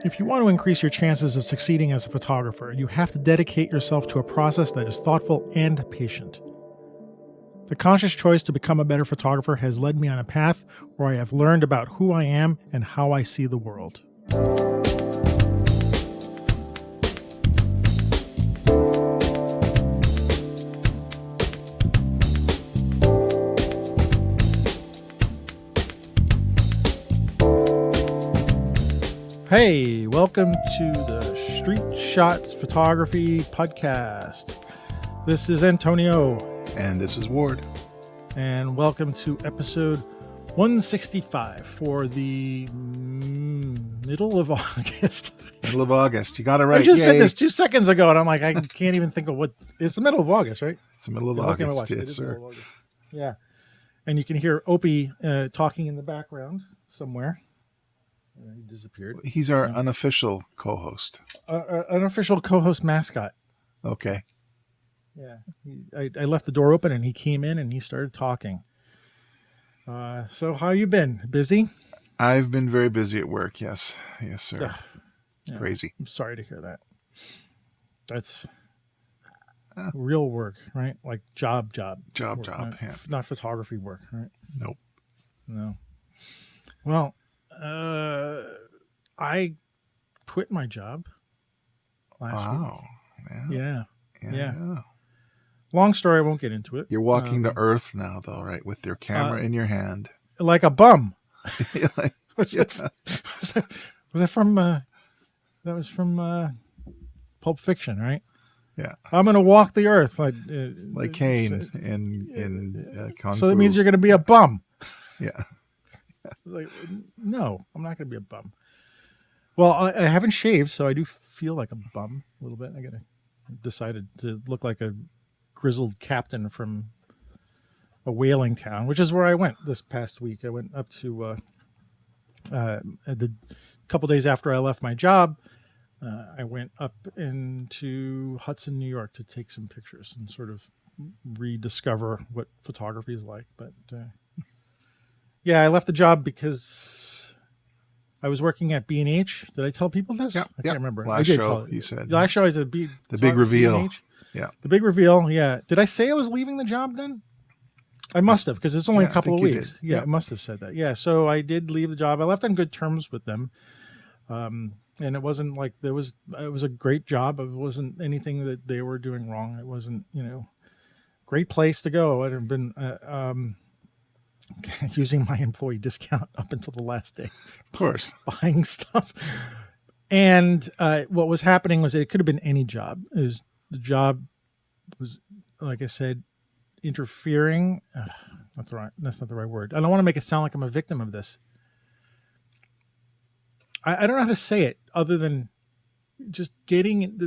If you want to increase your chances of succeeding as a photographer, you have to dedicate yourself to a process that is thoughtful and patient. The conscious choice to become a better photographer has led me on a path where I have learned about who I am and how I see the world. Hey, welcome to the Street Shots Photography Podcast. This is Antonio. And this is Ward. And welcome to episode 165 for the middle of August. Middle of August. You got it right. I just said this 2 seconds ago, and I'm like, I can't even think of what. It's the middle of August, right? It's the middle of August, yes, sir. Yeah. And you can hear Opie talking in the background somewhere. He disappeared. He's our unofficial co-host. Unofficial co-host mascot. Okay. Yeah. I left the door open and he came in and he started talking. So how you been? Busy? I've been very busy at work, yes. Yes, sir. Yeah. Crazy. I'm sorry to hear that. That's real work, right? Like job work, not photography work, right? Nope. No. Well, I quit my job last week. Yeah. Long story. I won't get into it. You're walking the earth now, though, right? With your camera in your hand. Like a bum. Was that from, that was from Pulp Fiction, right? Yeah. I'm going to walk the earth. Like Caine in Kung Fu. So that means you're going to be a bum. Yeah. Like, no, I'm not going to be a bum. Well, I haven't shaved, so I do feel like a bum a little bit. I decided to look like a grizzled captain from a whaling town, which is where I went this past week. I went up to the couple days after I left my job. I went up into Hudson, New York, to take some pictures and sort of rediscover what photography is like. But yeah, I left the job because I was working at B&H. Did I tell people this? Yeah, I can't remember. Last show, you said. Last show, I said the big reveal. B&H. Yeah. The big reveal, yeah. Did I say I was leaving the job then? I must have, because it's only a couple of weeks. Yeah, I must have said that. Yeah, so I did leave the job. I left on good terms with them. And it wasn't like it was a great job. It wasn't anything that they were doing wrong. It wasn't, great place to go. I'd have been using my employee discount up until the last day. Of course. Buying stuff. And what was happening was it could have been any job. The job was, like I said, interfering. That's not the right word. I don't want to make it sound like I'm a victim of this. I don't know how to say it other than just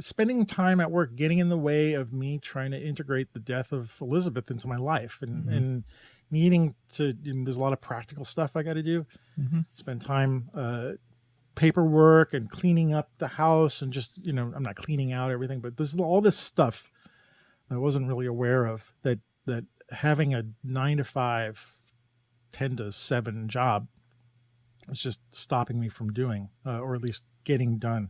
spending time at work, getting in the way of me trying to integrate the death of Elizabeth into my life and needing to, there's a lot of practical stuff I got to do. Spend time, paperwork and cleaning up the house and just, I'm not cleaning out everything, but there's all this stuff I wasn't really aware of that having a 9 to 5, 10 to 7 job was just stopping me from doing, or at least getting done.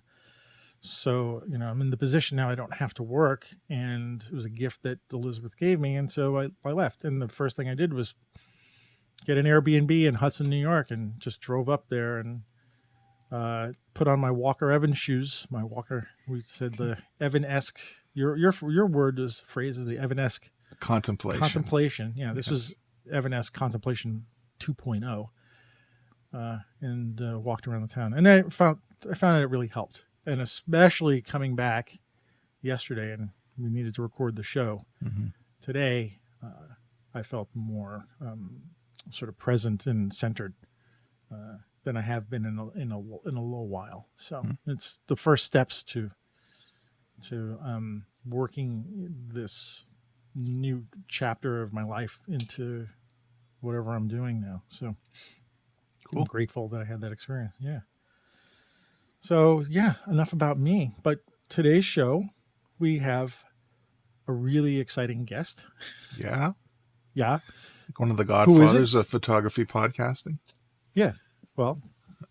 So, I'm in the position now I don't have to work, and it was a gift that Elizabeth gave me. And so I left. And the first thing I did was get an Airbnb in Hudson, New York, and just drove up there and put on my Walker Evans shoes. My Walker, we said the Evan-esque, your word is phrase is the Evan-esque contemplation. Yeah, this was Evan-esque contemplation 2.0. And walked around the town, and I found it really helped, and especially coming back yesterday, and we needed to record the show today. I felt more sort of present and centered than I have been in a little while. So it's the first steps to working this new chapter of my life into whatever I'm doing now. So. Cool. I'm grateful that I had that experience. Yeah. So, enough about me. But today's show, we have a really exciting guest. Yeah. Yeah. Like one of the godfathers of photography podcasting. Yeah. Well,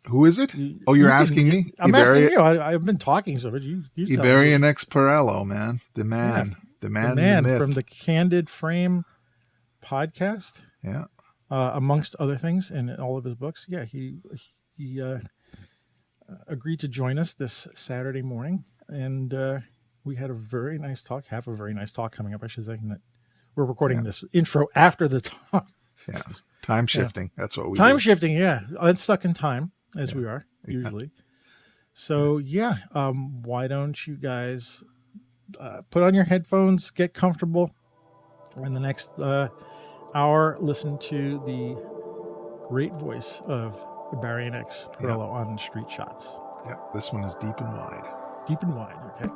Who is it? Oh, you're asking me? I'm asking you. I've been talking so much. You tell me. Ibarionex Perello, man. The man. Yeah, The man, the myth. From the Candid Frame podcast. Yeah. Amongst other things in all of his books. Yeah, he agreed to join us this Saturday morning, and we had a very nice talk. Have a very nice talk coming up, I should say. And we're recording this intro after the talk. Yeah, time shifting. Yeah. That's what we time do. shifting. Yeah, unstuck in time as we are usually. So why don't you guys put on your headphones, get comfortable, and in the next hour, listen to the great voice of Ibarionex Perello on Street Shots. Yeah, this one is deep and wide. Deep and wide, okay.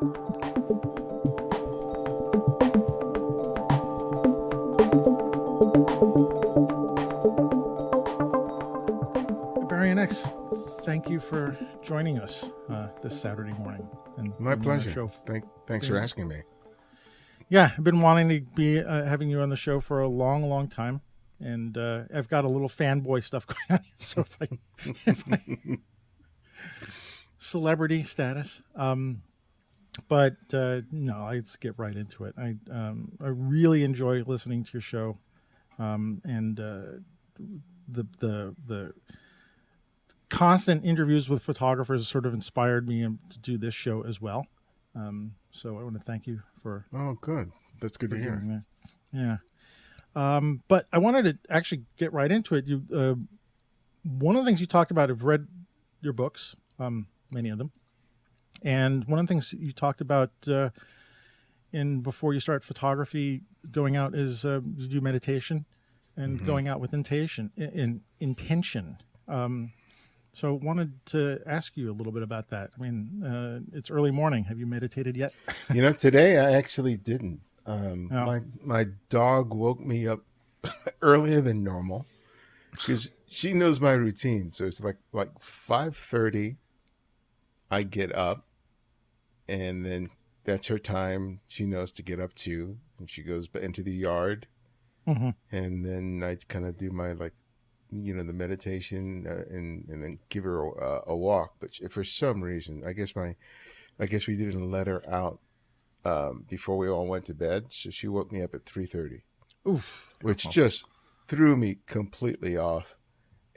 Ibarionex, thank you for joining us this Saturday morning. And my pleasure. Thanks for asking me. Yeah, I've been wanting to be having you on the show for a long, long time. And I've got a little fanboy stuff going on. So if I celebrity status. But no, let's get right into it. I really enjoy listening to your show. And the constant interviews with photographers sort of inspired me to do this show as well. So I want to thank you for. Oh, good. That's good to hear. Yeah. But I wanted to actually get right into it. One of the things you talked about, I've read your books, many of them. And one of the things you talked about before you start photography, going out is you do meditation and going out with intention. So wanted to ask you a little bit about that. I mean, it's early morning. Have you meditated yet? Today I actually didn't. My dog woke me up earlier than normal because she knows my routine. So it's like 5:30. I get up, and then that's her time. She knows to get up to, and she goes into the yard, and then I kind of do my the meditation and then give her a walk. But for some reason, I guess we didn't let her out before we all went to bed, so she woke me up at 3:30, which just threw me completely off.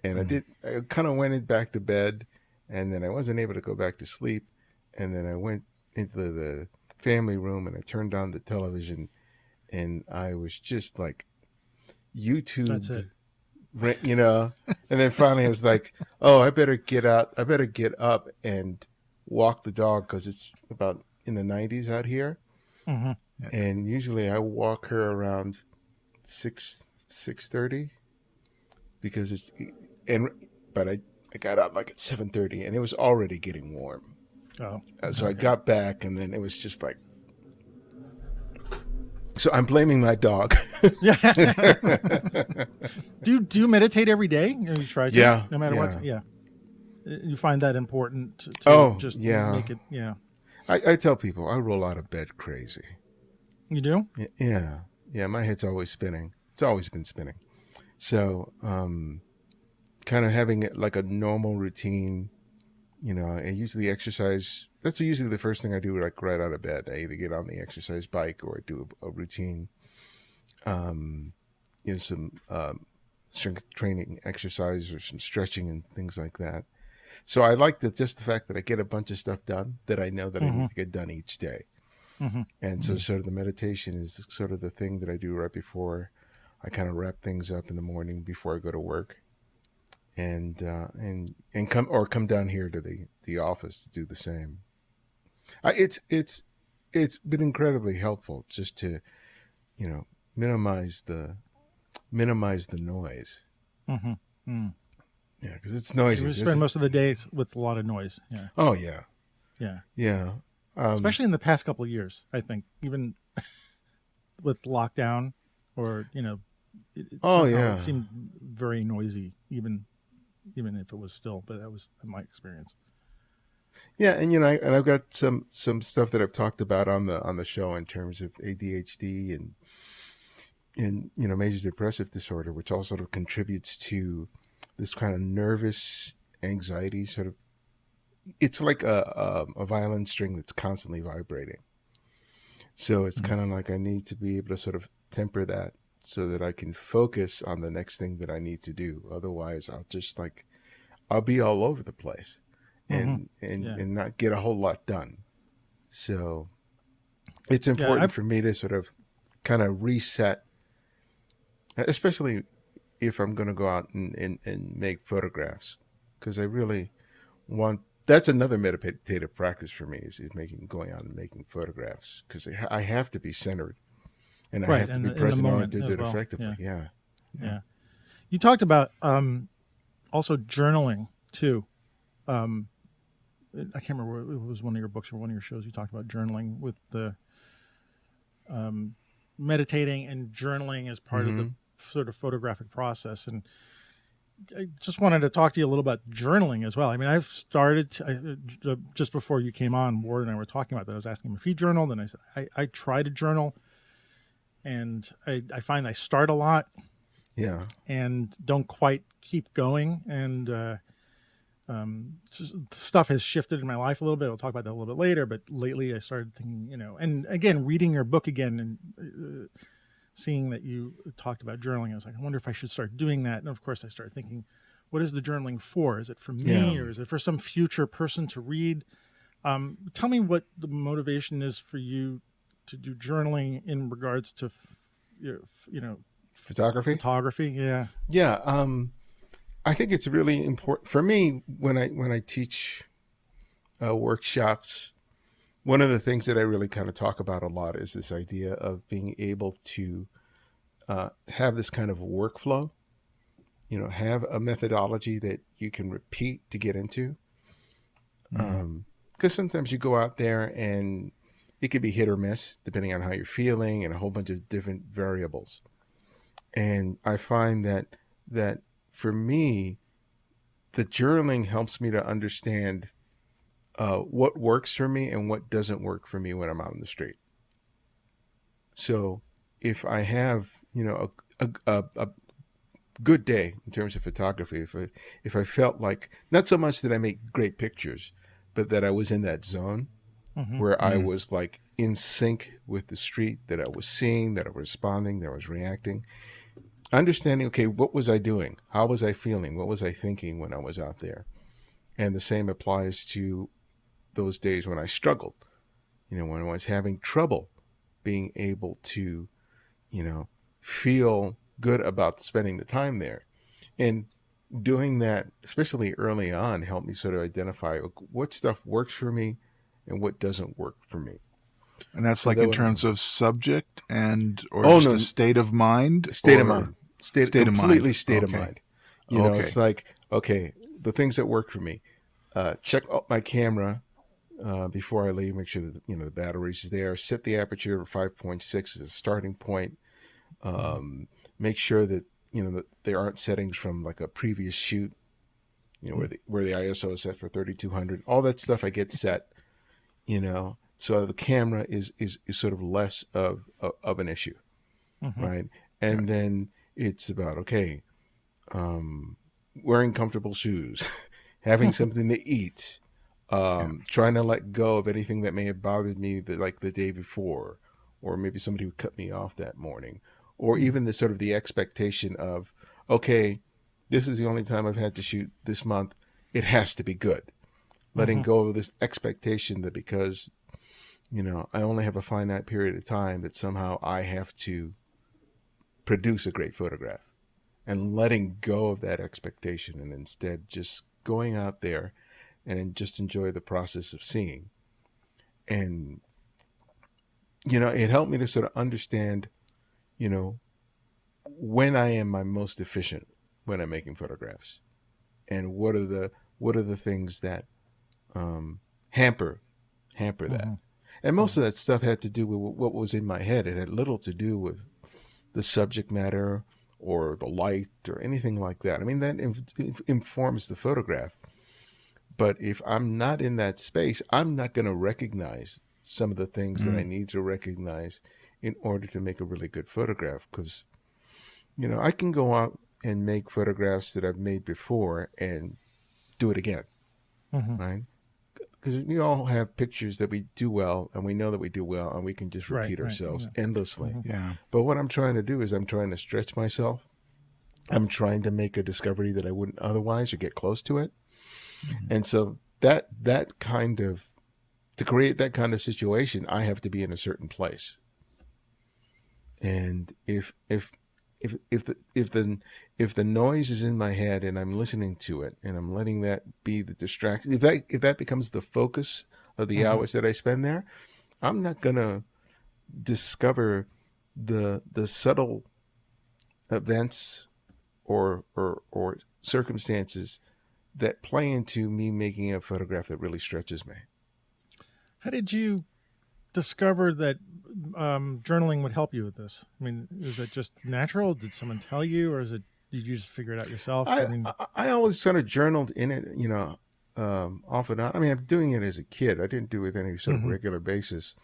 And I kind of went back to bed, and then I wasn't able to go back to sleep. And then I went into the family room and I turned on the television, and I was just like, YouTube. That's it. And then finally I was like, oh, I better get up and walk the dog because it's about in the 90s out here. And usually I walk her around 6:30 because but I got up like at 7:30 and it was already getting warm. So I got back, and then it was just like, so I'm blaming my dog. Do you meditate every day? Or you try to? Yeah. No matter what? Yeah. You find that important to make it, I tell people I roll out of bed crazy. You do? Yeah. Yeah, my head's always spinning. It's always been spinning. So kind of having it like a normal routine, I usually exercise. That's usually the first thing I do, like right out of bed. I either get on the exercise bike or I do a routine, some strength training exercise or some stretching and things like that. So I like just the fact that I get a bunch of stuff done that I know that I need to get done each day. And so sort of the meditation is sort of the thing that I do right before I kind of wrap things up in the morning before I go to work, and come down here to the office to do the same. It's been incredibly helpful just to, minimize the noise. Yeah, because it's noisy. You spend most of the day with a lot of noise. Yeah. Oh yeah. Yeah. Yeah. Especially in the past couple of years, I think, even with lockdown, or it seemed very noisy, even if it was still. But that was my experience. Yeah, and I've got some stuff that I've talked about on the show in terms of ADHD and major depressive disorder, which all sort of contributes to this kind of nervous anxiety sort of, it's like a violin string that's constantly vibrating. So it's kind of like I need to be able to sort of temper that so that I can focus on the next thing that I need to do. Otherwise, I'll be all over the place and not get a whole lot done. So it's important for me to sort of kind of reset, especially if I'm going to go out and make photographs, because I really want, that's another meditative practice for me is going out and making photographs, because I have to be centered and I have to be present on it to do it effectively. Yeah. You talked about also journaling too. I can't remember, it was one of your books or one of your shows. You talked about journaling with the meditating and journaling as part of the sort of photographic process. And I just wanted to talk to you a little about journaling as well. I mean, I've started just before you came on, Ward and I were talking about that. I was asking him if he journaled, and I said, I try to journal, and I find I start a lot. Yeah. And don't quite keep going. And stuff has shifted in my life a little bit. I'll talk about that a little bit later. But lately I started thinking, and again, reading your book again and seeing that you talked about journaling, I was like, I wonder if I should start doing that. And of course I started thinking, what is the journaling for? Is it for me or is it for some future person to read? Tell me what the motivation is for you to do journaling in regards to, photography. Yeah. I think it's really important for me when I teach workshops. One of the things that I really kind of talk about a lot is this idea of being able to have this kind of workflow, have a methodology that you can repeat to get into. Because sometimes you go out there and it could be hit or miss depending on how you're feeling and a whole bunch of different variables. And I find that for me, the journaling helps me to understand what works for me and what doesn't work for me when I'm out in the street. So if I have, a good day in terms of photography, if I felt like, not so much that I make great pictures, but that I was in that zone where I was like in sync with the street, that I was seeing, that I was responding, that I was reacting, understanding, okay, what was I doing? How was I feeling? What was I thinking when I was out there? And the same applies to those days when I struggled, when I was having trouble being able to, feel good about spending the time there. And doing that, especially early on, helped me sort of identify what stuff works for me and what doesn't work for me. And that's so like in terms of subject or just a state of mind? State of mind. State of mind. Completely state of mind. It's like, okay, the things that work for me. Check out my camera before I leave, make sure that, the batteries is there. Set the aperture at 5.6 as a starting point. Make sure that, that there aren't settings from like a previous shoot, where the ISO is set for 3200. All that stuff I get set, so the camera is sort of less of an issue, right? And then it's about, okay, wearing comfortable shoes, having something to eat, trying to let go of anything that may have bothered me the day before, or maybe somebody who cut me off that morning, or even the sort of the expectation of, okay, this is the only time I've had to shoot this month. It has to be good. Letting go of this expectation that because, I only have a finite period of time, that somehow I have to produce a great photograph, and letting go of that expectation and instead just going out there and just enjoy the process of seeing. And, it helped me to sort of understand, when I am my most efficient when I'm making photographs, and what are the things that hamper that. And most of that stuff had to do with what was in my head. It had little to do with the subject matter or the light or anything like that. I mean, that informs the photograph. But if I'm not in that space, I'm not going to recognize some of the things that I need to recognize in order to make a really good photograph. Because, I can go out and make photographs that I've made before and do it again, right? Because we all have pictures that we do well, and we know that we do well, and we can just repeat ourselves endlessly. Yeah. But what I'm trying to do is I'm trying to stretch myself. I'm trying to make a discovery that I wouldn't otherwise, or get close to it. And so that kind of, to create that kind of situation, I have to be in a certain place. And if the noise is in my head and I'm listening to it and I'm letting that be the distraction, if that becomes the focus of the hours that I spend there, I'm not gonna discover the subtle events or circumstances that play into me making a photograph that really stretches me. How did you discover that journaling would help you with this? I mean, is it just natural? Did someone tell you, or did you just figure it out yourself? I always sort of journaled in it, off and on. I mean, I'm doing it as a kid. I didn't do it with any sort of regular basis.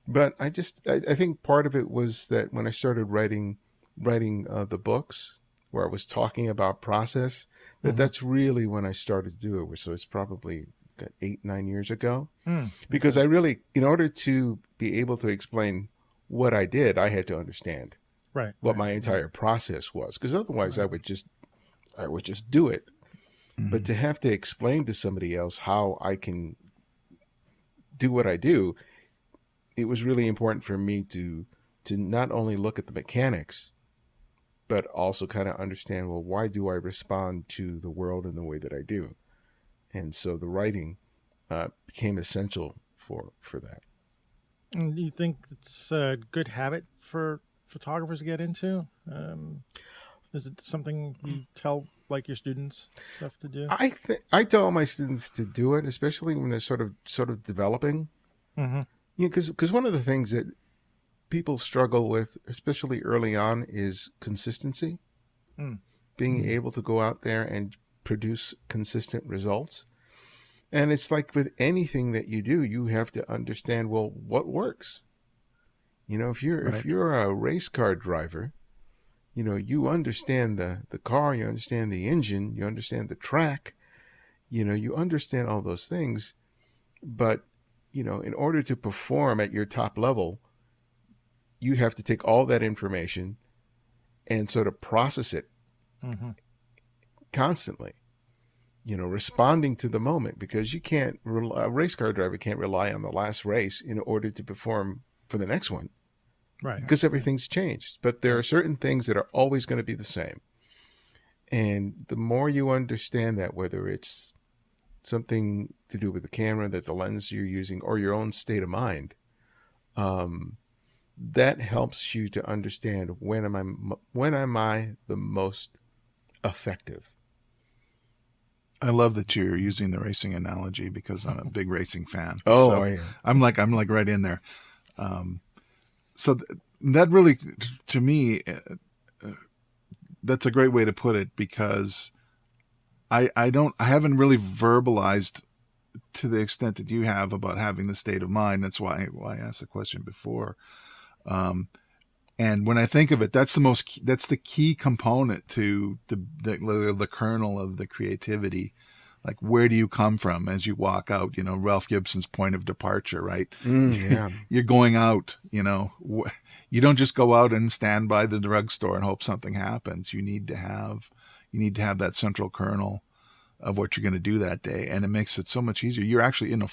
But I think part of it was that when I started writing the books where I was talking about process, that's really when I started to do it. So it's probably 8-9 years ago. Because I really, in order to be able to explain what I did, I had to understand what my entire process was. Because otherwise I would just do it. But to have to explain to somebody else how I can do what I do, it was really important for me to not only look at the mechanics, but also kind of understand, well, why do I respond to the world in the way that I do? And so the writing became essential for that. And do you think it's a good habit for photographers to get into? Is it something you tell like your students stuff to do? I tell my students to do it, especially when they're sort of developing. Because one of the things that people struggle with, especially early on, is consistency. Being able to go out there and produce consistent results. And it's like with anything that you do, you have to understand, well, what works. If you're a race car driver, you understand the car, you understand the engine, you understand the track, you understand all those things. But, in order to perform at your top level, you have to take all that information and sort of process it constantly, responding to the moment, because you can't, a race car driver can't rely on the last race in order to perform for the next one. Right. Because everything's changed. But there are certain things that are always going to be the same. And the more you understand that, whether it's something to do with the camera, that the lens you're using, or your own state of mind, that helps you to understand when am I the most effective. I love that you're using the racing analogy, because I'm a big racing fan. Oh, so yeah. I'm like right in there. So that really, to me, that's a great way to put it, because I haven't really verbalized to the extent that you have about having the state of mind. That's why I asked the question before. And when I think of it, that's the key component to the kernel of the creativity. Like, where do you come from as you walk out? Ralph Gibson's point of departure, right? Yeah. You're going out, you don't just go out and stand by the drugstore and hope something happens. You need to have that central kernel of what you're going to do that day. And it makes it so much easier. You're actually in a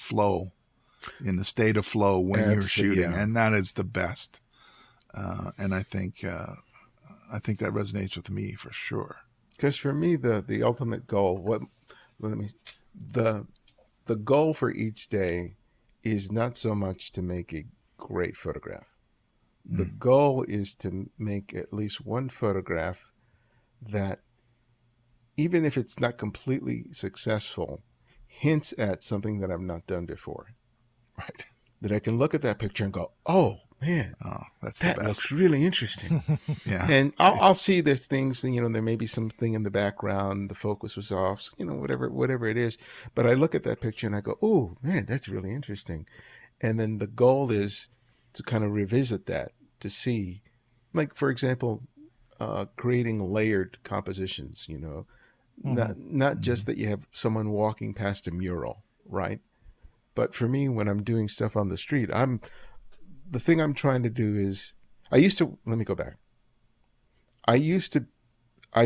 state of flow when you're shooting. Yeah. And that is the best. And I think that resonates with me for sure. Because for me, the ultimate goal, the goal for each day is not so much to make a great photograph. The goal is to make at least one photograph that, even if it's not completely successful, hints at something that I've not done before. Right. That I can look at that picture and go, oh, man, that looks really interesting. Yeah. And I'll see there's things, there may be something in the background, the focus was off, whatever it is. But I look at that picture and I go, oh, man, that's really interesting. And then the goal is to kind of revisit that, to see, like, for example, creating layered compositions, Not just that you have someone walking past a mural, right? But for me, when I'm doing stuff on the street, the thing I'm trying to do is, let me go back. I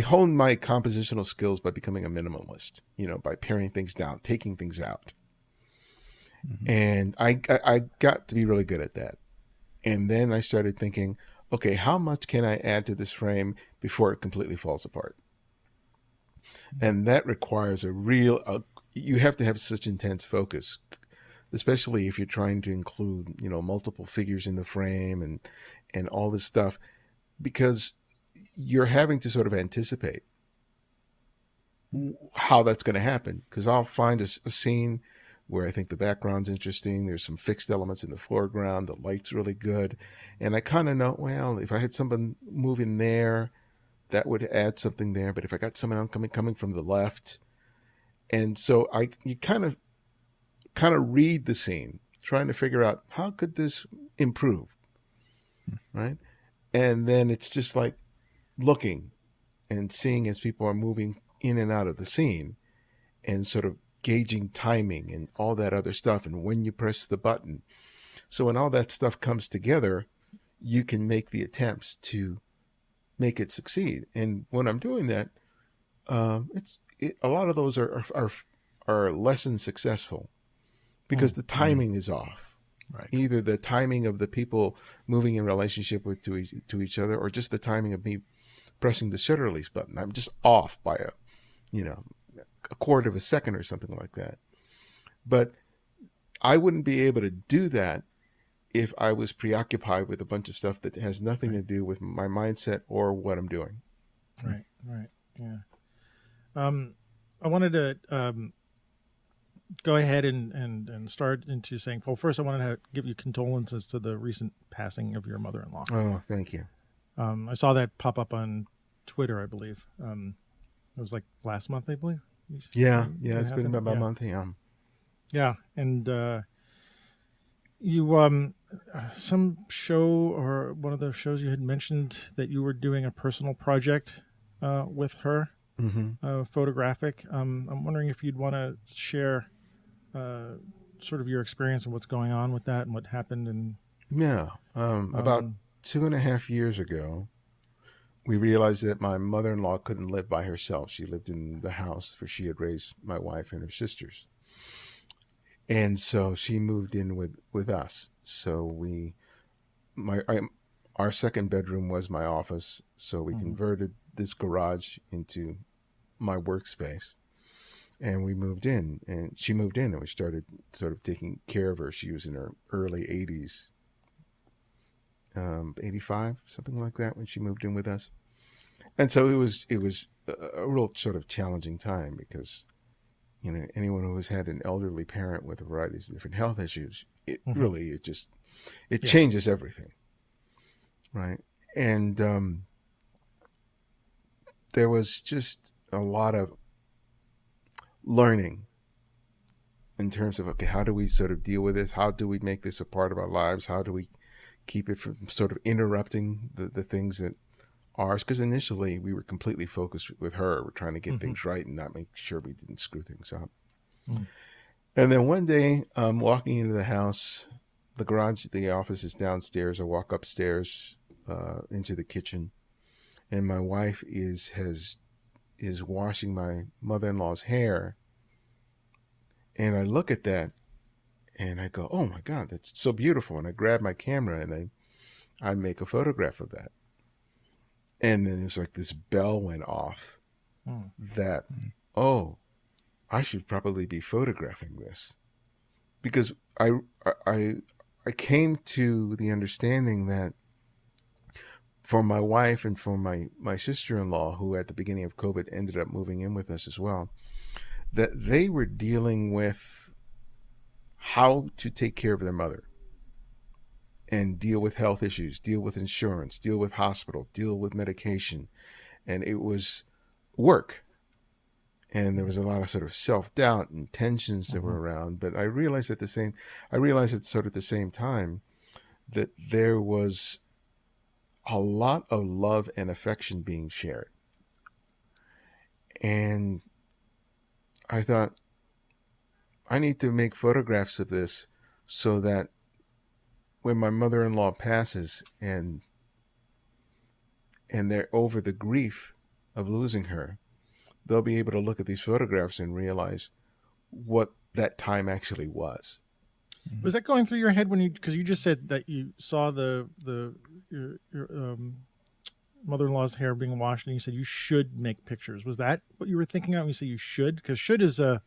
honed my compositional skills by becoming a minimalist, by paring things down, taking things out. Mm-hmm. And I got to be really good at that. And then I started thinking, okay, how much can I add to this frame before it completely falls apart? And that requires you have to have such intense focus, especially if you're trying to include, multiple figures in the frame and all this stuff, because you're having to sort of anticipate how that's going to happen. Because I'll find a scene where I think the background's interesting. There's some fixed elements in the foreground. The light's really good. And I kind of know, well, if I had someone moving there, that would add something there. But if I got someone coming from the left, and so you kind of read the scene, trying to figure out how could this improve, right? And then it's just like looking and seeing as people are moving in and out of the scene, and sort of gauging timing and all that other stuff, and when you press the button. So when all that stuff comes together, you can make the attempts to make it succeed. And when I'm doing that, a lot of those are less than successful because the timing is off. Right. Either the timing of the people moving in relationship to each other, or just the timing of me pressing the shutter release button. I'm just off by a quarter of a second or something like that. But I wouldn't be able to do that if I was preoccupied with a bunch of stuff that has nothing to do with my mindset or what I'm doing. Right. Yeah. I wanted to go ahead and start into saying, well, first I wanted to give you condolences to the recent passing of your mother-in-law. Oh, thank you. I saw that pop up on Twitter, I believe. It was like last month, I believe. Yeah, it's been about a month. Yeah, and you some show, or one of the shows, you had mentioned that you were doing a personal project with her, photographic. I'm wondering if you'd want to share sort of your experience and what's going on with that and what happened. And about 2.5 years ago, we realized that my mother-in-law couldn't live by herself. She lived in the house where she had raised my wife and her sisters. And so she moved in with us. So our second bedroom was my office. So we converted this garage into my workspace, and we moved in, and she moved in, and we started sort of taking care of her. She was in her early 80s, 85, something like that, when she moved in with us. And so it was a real sort of challenging time, because anyone who has had an elderly parent with a variety of different health issues, it changes everything, right? And there was just a lot of learning in terms of, okay, how do we sort of deal with this? How do we make this a part of our lives? How do we keep it from sort of interrupting the things that ours? Because initially we were completely focused with her. We're trying to get things right and not make sure we didn't screw things up. And then one day, walking into the house, the garage, the office is downstairs. I walk upstairs into the kitchen, and my wife is washing my mother-in-law's hair. And I look at that and I go, oh my God, that's so beautiful. And I grab my camera and I make a photograph of that. And then it was like this bell went off that, oh, I should probably be photographing this. Because I came to the understanding that for my wife and for my sister-in-law, who at the beginning of COVID ended up moving in with us as well, that they were dealing with how to take care of their mother and deal with health issues, deal with insurance, deal with hospital, deal with medication. And it was work. And there was a lot of sort of self-doubt and tensions that were around. But I realized at the same time that there was a lot of love and affection being shared. And I thought, I need to make photographs of this so that when my mother-in-law passes and they're over the grief of losing her, they'll be able to look at these photographs and realize what that time actually was. Was that going through your head when because you just said that you saw your mother-in-law's hair being washed and you said you should make pictures. Was that what you were thinking of when you say you should? Because should is I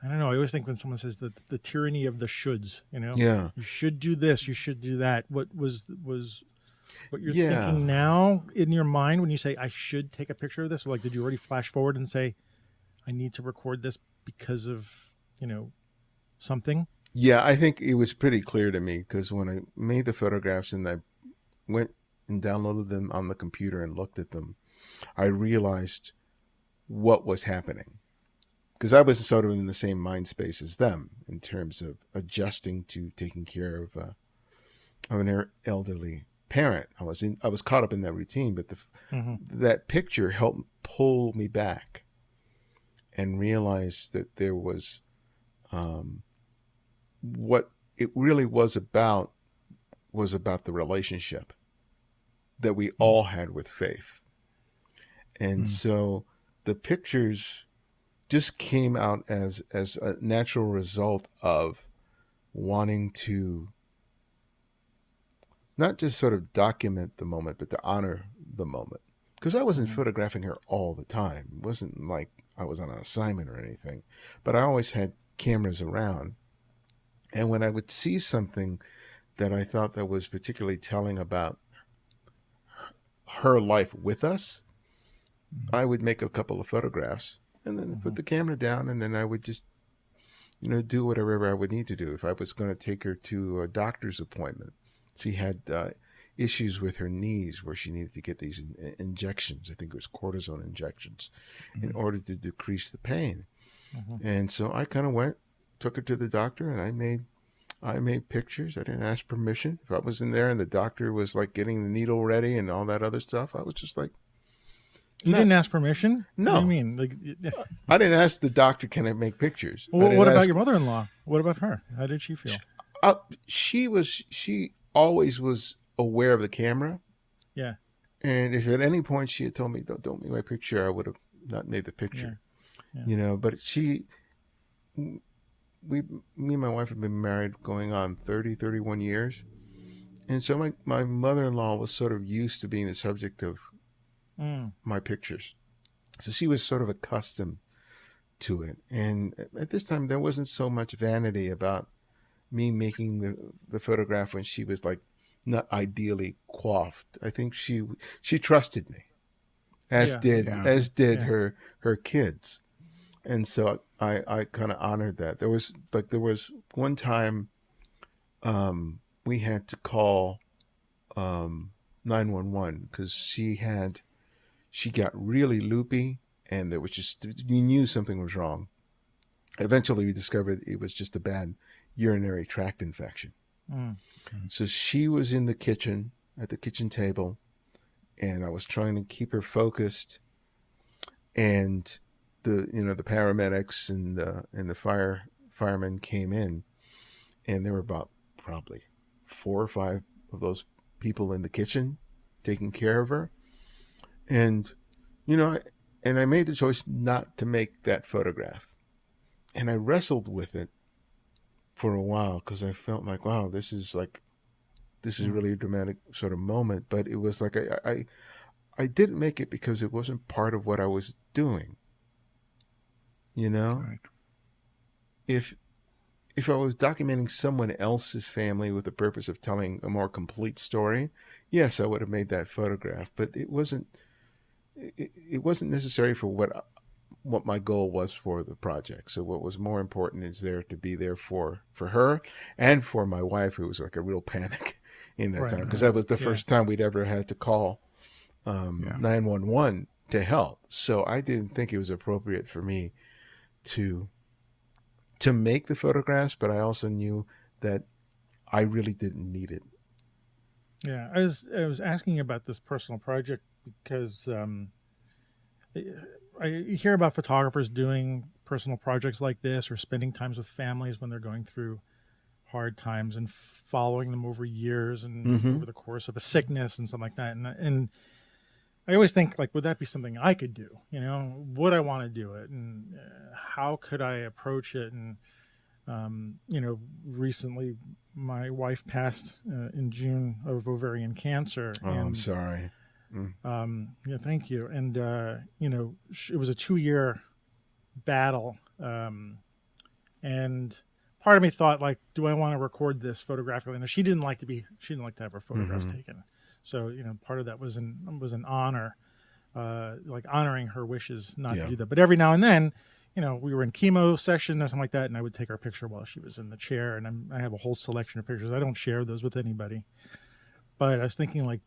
don't know. I always think when someone says the tyranny of the shoulds, Yeah. you should do this, you should do that. What was what you're Yeah. thinking now in your mind when you say I should take a picture of this? Or like, did you already flash forward and say I need to record this because of something? Yeah, I think it was pretty clear to me because when I made the photographs and I went and downloaded them on the computer and looked at them, I realized what was happening. Because I was sort of in the same mind space as them in terms of adjusting to taking care of an elderly parent. I was caught up in that routine, but that picture helped pull me back and realize that there was what it really was about the relationship that we all had with Faith. And so the pictures just came out as a natural result of wanting to not just sort of document the moment, but to honor the moment. Because I wasn't photographing her all the time. It wasn't like I was on an assignment or anything, but I always had cameras around. And when I would see something that I thought that was particularly telling about her life with us, I would make a couple of photographs and then put the camera down, and then I would just, do whatever I would need to do. If I was going to take her to a doctor's appointment, she had issues with her knees where she needed to get these injections. I think it was cortisone injections in order to decrease the pain. And so I kind of took her to the doctor, and I made pictures. I didn't ask permission. If I was in there and the doctor was like getting the needle ready and all that other stuff, I was just like, you didn't ask permission? No. What do you mean? Like, I didn't ask the doctor, can I make pictures? Well, what about your mother-in-law? What about her? How did she feel? She always was aware of the camera. Yeah. And if at any point she had told me, don't make my picture, I would have not made the picture. Yeah. But me and my wife have been married going on 31 years. And so my mother-in-law was sort of used to being the subject of my pictures. So she was sort of accustomed to it. And at this time, there wasn't so much vanity about me making the photograph when she was like not ideally coiffed. I think she trusted me, as did her kids. And so I kind of honored that. There was one time we had to call 911 because she got really loopy, and there was we knew something was wrong. Eventually we discovered it was just a bad urinary tract infection. So she was in the kitchen at the kitchen table, and I was trying to keep her focused, and the paramedics and the firemen came in, and there were about probably 4 or 5 of those people in the kitchen taking care of her. And I made the choice not to make that photograph, and I wrestled with it for a while because I felt like, wow, this is really a dramatic sort of moment. But it was like I didn't make it because it wasn't part of what I was doing. Right. If I was documenting someone else's family with the purpose of telling a more complete story, yes, I would have made that photograph. But it wasn't necessary for what my goal was for the project. So what was more important is there to be there for her and for my wife, who was like a real panic in that time, because that was the first time we'd ever had to call 911 to help. So I didn't think it was appropriate for me to make the photographs, but I also knew that I really didn't need it. Yeah, I was asking about this personal project because I hear about photographers doing personal projects like this, or spending times with families when they're going through hard times, and following them over years and over the course of a sickness and something like that. And I always think, like, would that be something I could do? Would I want to do it? And how could I approach it? And, recently my wife passed in June of ovarian cancer. Oh, I'm sorry. Yeah, thank you. And, it was a 2-year battle. And part of me thought, like, do I want to record this photographically? And she didn't like to have her photographs taken. So, part of that was an honor, like honoring her wishes not to do that. But every now and then, we were in chemo session or something like that, and I would take her picture while she was in the chair. And I have a whole selection of pictures. I don't share those with anybody. But I was thinking, like,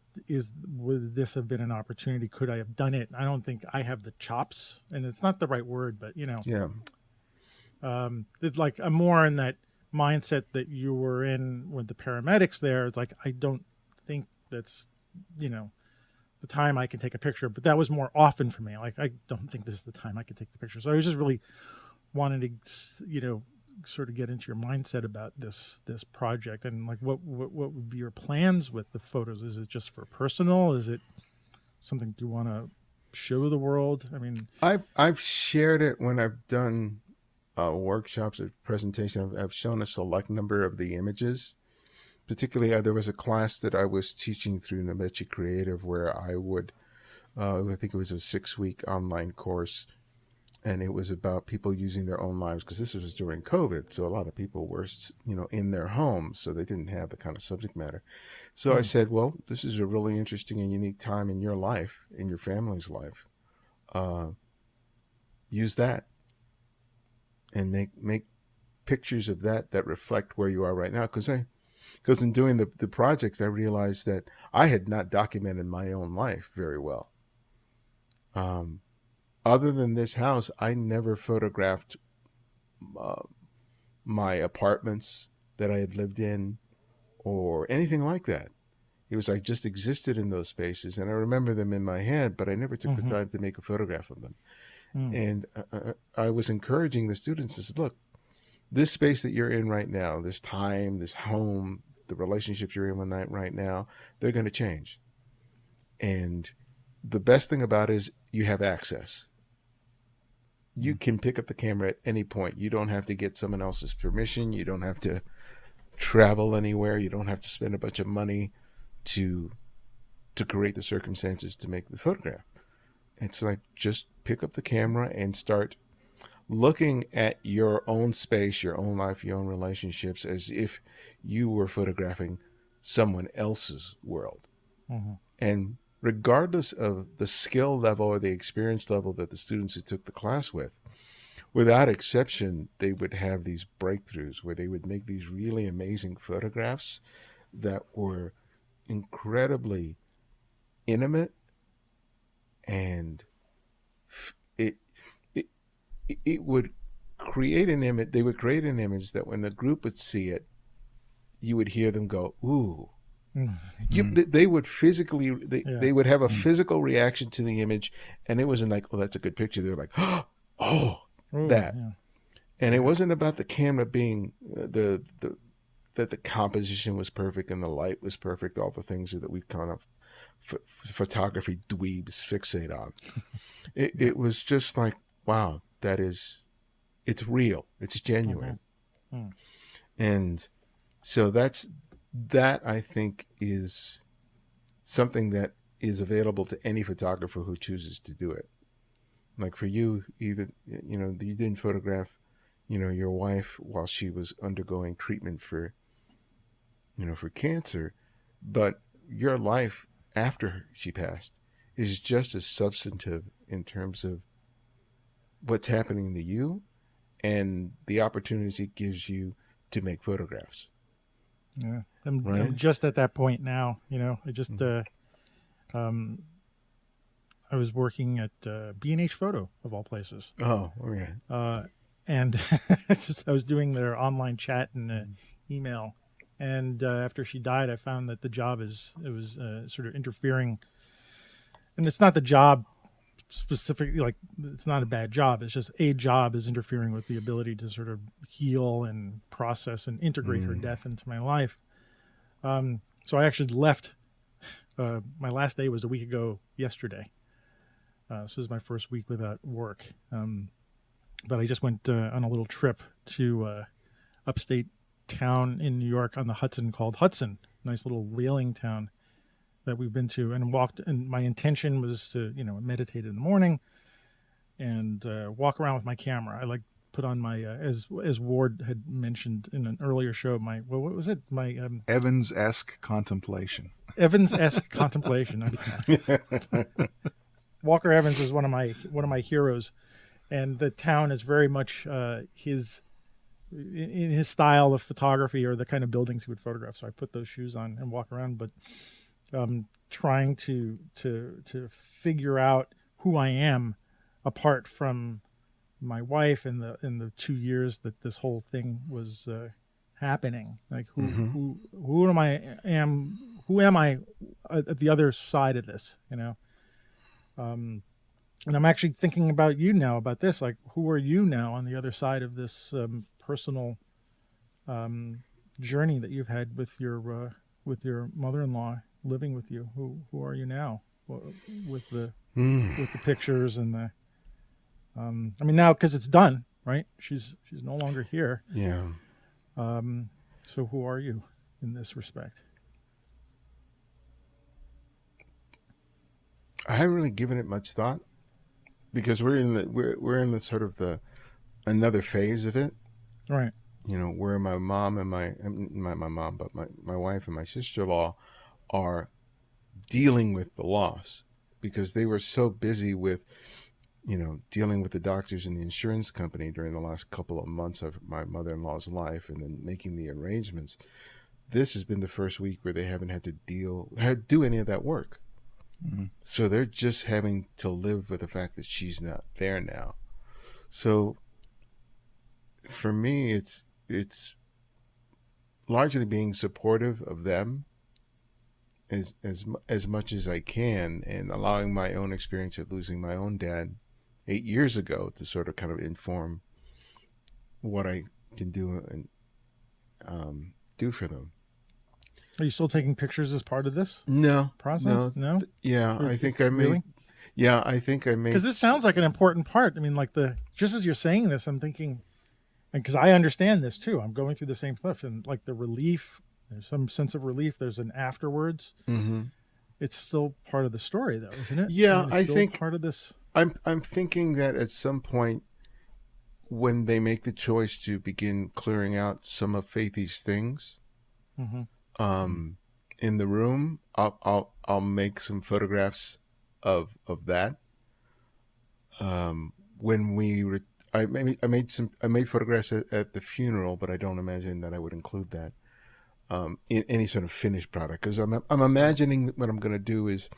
would this have been an opportunity? Could I have done it? I don't think I have the chops, and it's not the right word, but it's like I'm more in that mindset that you were in with the paramedics there. It's like, I don't think that's, the time I can take a picture, but that was more often for me. Like, I don't think this is the time I could take the picture. So I was just really wanting to, sort of get into your mindset about this project, and like, what would be your plans with the photos? Is it just for personal? Is it something you want to show the world? I mean, I've shared it when I've done workshops or presentations. I've shown a select number of the images. Particularly, there was a class that I was teaching through Namechi Creative where I would, I think it was a 6-week online course, and it was about people using their own lives, because this was during COVID, so a lot of people were, in their homes, so they didn't have the kind of subject matter. So I said, well, this is a really interesting and unique time in your life, in your family's life. Use that and make pictures of that reflect where you are right now, because in doing the project, I realized that I had not documented my own life very well. Other than this house, I never photographed my apartments that I had lived in or anything like that. It was like just existed in those spaces, and I remember them in my head, but I never took the time to make a photograph of them. And I was encouraging the students to say, look, this space that you're in right now, this time, this home, the relationships you're in right now, they're going to change. And the best thing about it is you have access. You can pick up the camera at any point. You don't have to get someone else's permission. You don't have to travel anywhere. You don't have to spend a bunch of money to create the circumstances to make the photograph. It's like, just pick up the camera and start looking at your own space, your own life, your own relationships, as if you were photographing someone else's world. And regardless of the skill level or the experience level that the students who took the class with, without exception, they would have these breakthroughs where they would make these really amazing photographs that were incredibly intimate, and it would create an image. They would create an image that when the group would see it, you would hear them go, ooh. They would physically, they would have a physical reaction to the image, and it wasn't like, oh, that's a good picture. They were like, oh, that. Yeah. And it wasn't about the camera being that the composition was perfect and the light was perfect, all the things that we kind of photography dweebs fixate on. It was just like, wow, it's real, it's genuine. And so that I think is something that is available to any photographer who chooses to do it. Like for you, even, you didn't photograph, your wife while she was undergoing treatment for cancer, but your life after she passed is just as substantive in terms of what's happening to you and the opportunities it gives you to make photographs. Yeah, I'm just at that point now. I just I was working at B&H Photo of all places. Oh, okay. And I was doing their online chat and email. And after she died, I found that the job was sort of interfering. And it's not the job specifically, like, it's not a bad job. It's just a job is interfering with the ability to sort of heal and process and integrate her death into my life. So I actually left. My last day was a week ago yesterday. So this is my first week without work. But I just went on a little trip to upstate town in New York on the Hudson called Hudson. Nice little whaling town that we've been to, and walked. And my intention was to, meditate in the morning and walk around with my camera. I put on my as Ward had mentioned in an earlier show. What was it? My Evans-esque contemplation. Evans-esque contemplation. Walker Evans is one of my heroes, and the town is very much in his style of photography, or the kind of buildings he would photograph. So I put those shoes on and walk around, but trying to figure out who I am apart from my wife in the 2 years that this whole thing was happening. Like who am I at the other side of this, and I'm actually thinking about you now, about this, like, who are you now on the other side of this personal journey that you've had with your mother-in-law living with you? Who are you now with the pictures and the I mean, now, because it's done, right? She's no longer here. Yeah. So who are you in this respect? I haven't really given it much thought, because we're in the sort of another phase of it, right? Where my mom and my mom, but my wife and my sister-in-law are dealing with the loss, because they were so busy with dealing with the doctors and the insurance company during the last couple of months of my mother-in-law's life, and then making the arrangements. This has been the first week where they haven't had to do any of that work. Mm-hmm. So they're just having to live with the fact that she's not there now. So for me, it's largely being supportive of them as much as I can, and allowing my own experience of losing my own dad 8 years ago to sort of kind of inform what I can do and do for them. Are you still taking pictures as part of this process? No. Yeah, I think I may. Really? Yeah, I think I may. Because this sounds like an important part. I mean, like, just as you're saying this, I'm thinking, and because I understand this too, I'm going through the same stuff, and like the relief, there's some sense of relief. There's an afterwards. Mm-hmm. It's still part of the story, though, isn't it? Yeah, I think part of this. I'm thinking that at some point, when they make the choice to begin clearing out some of Faithy's things, in the room, I'll make some photographs of that. When I made photographs at the funeral, but I don't imagine that I would include that in any sort of finished product, because I'm imagining what I'm going to do is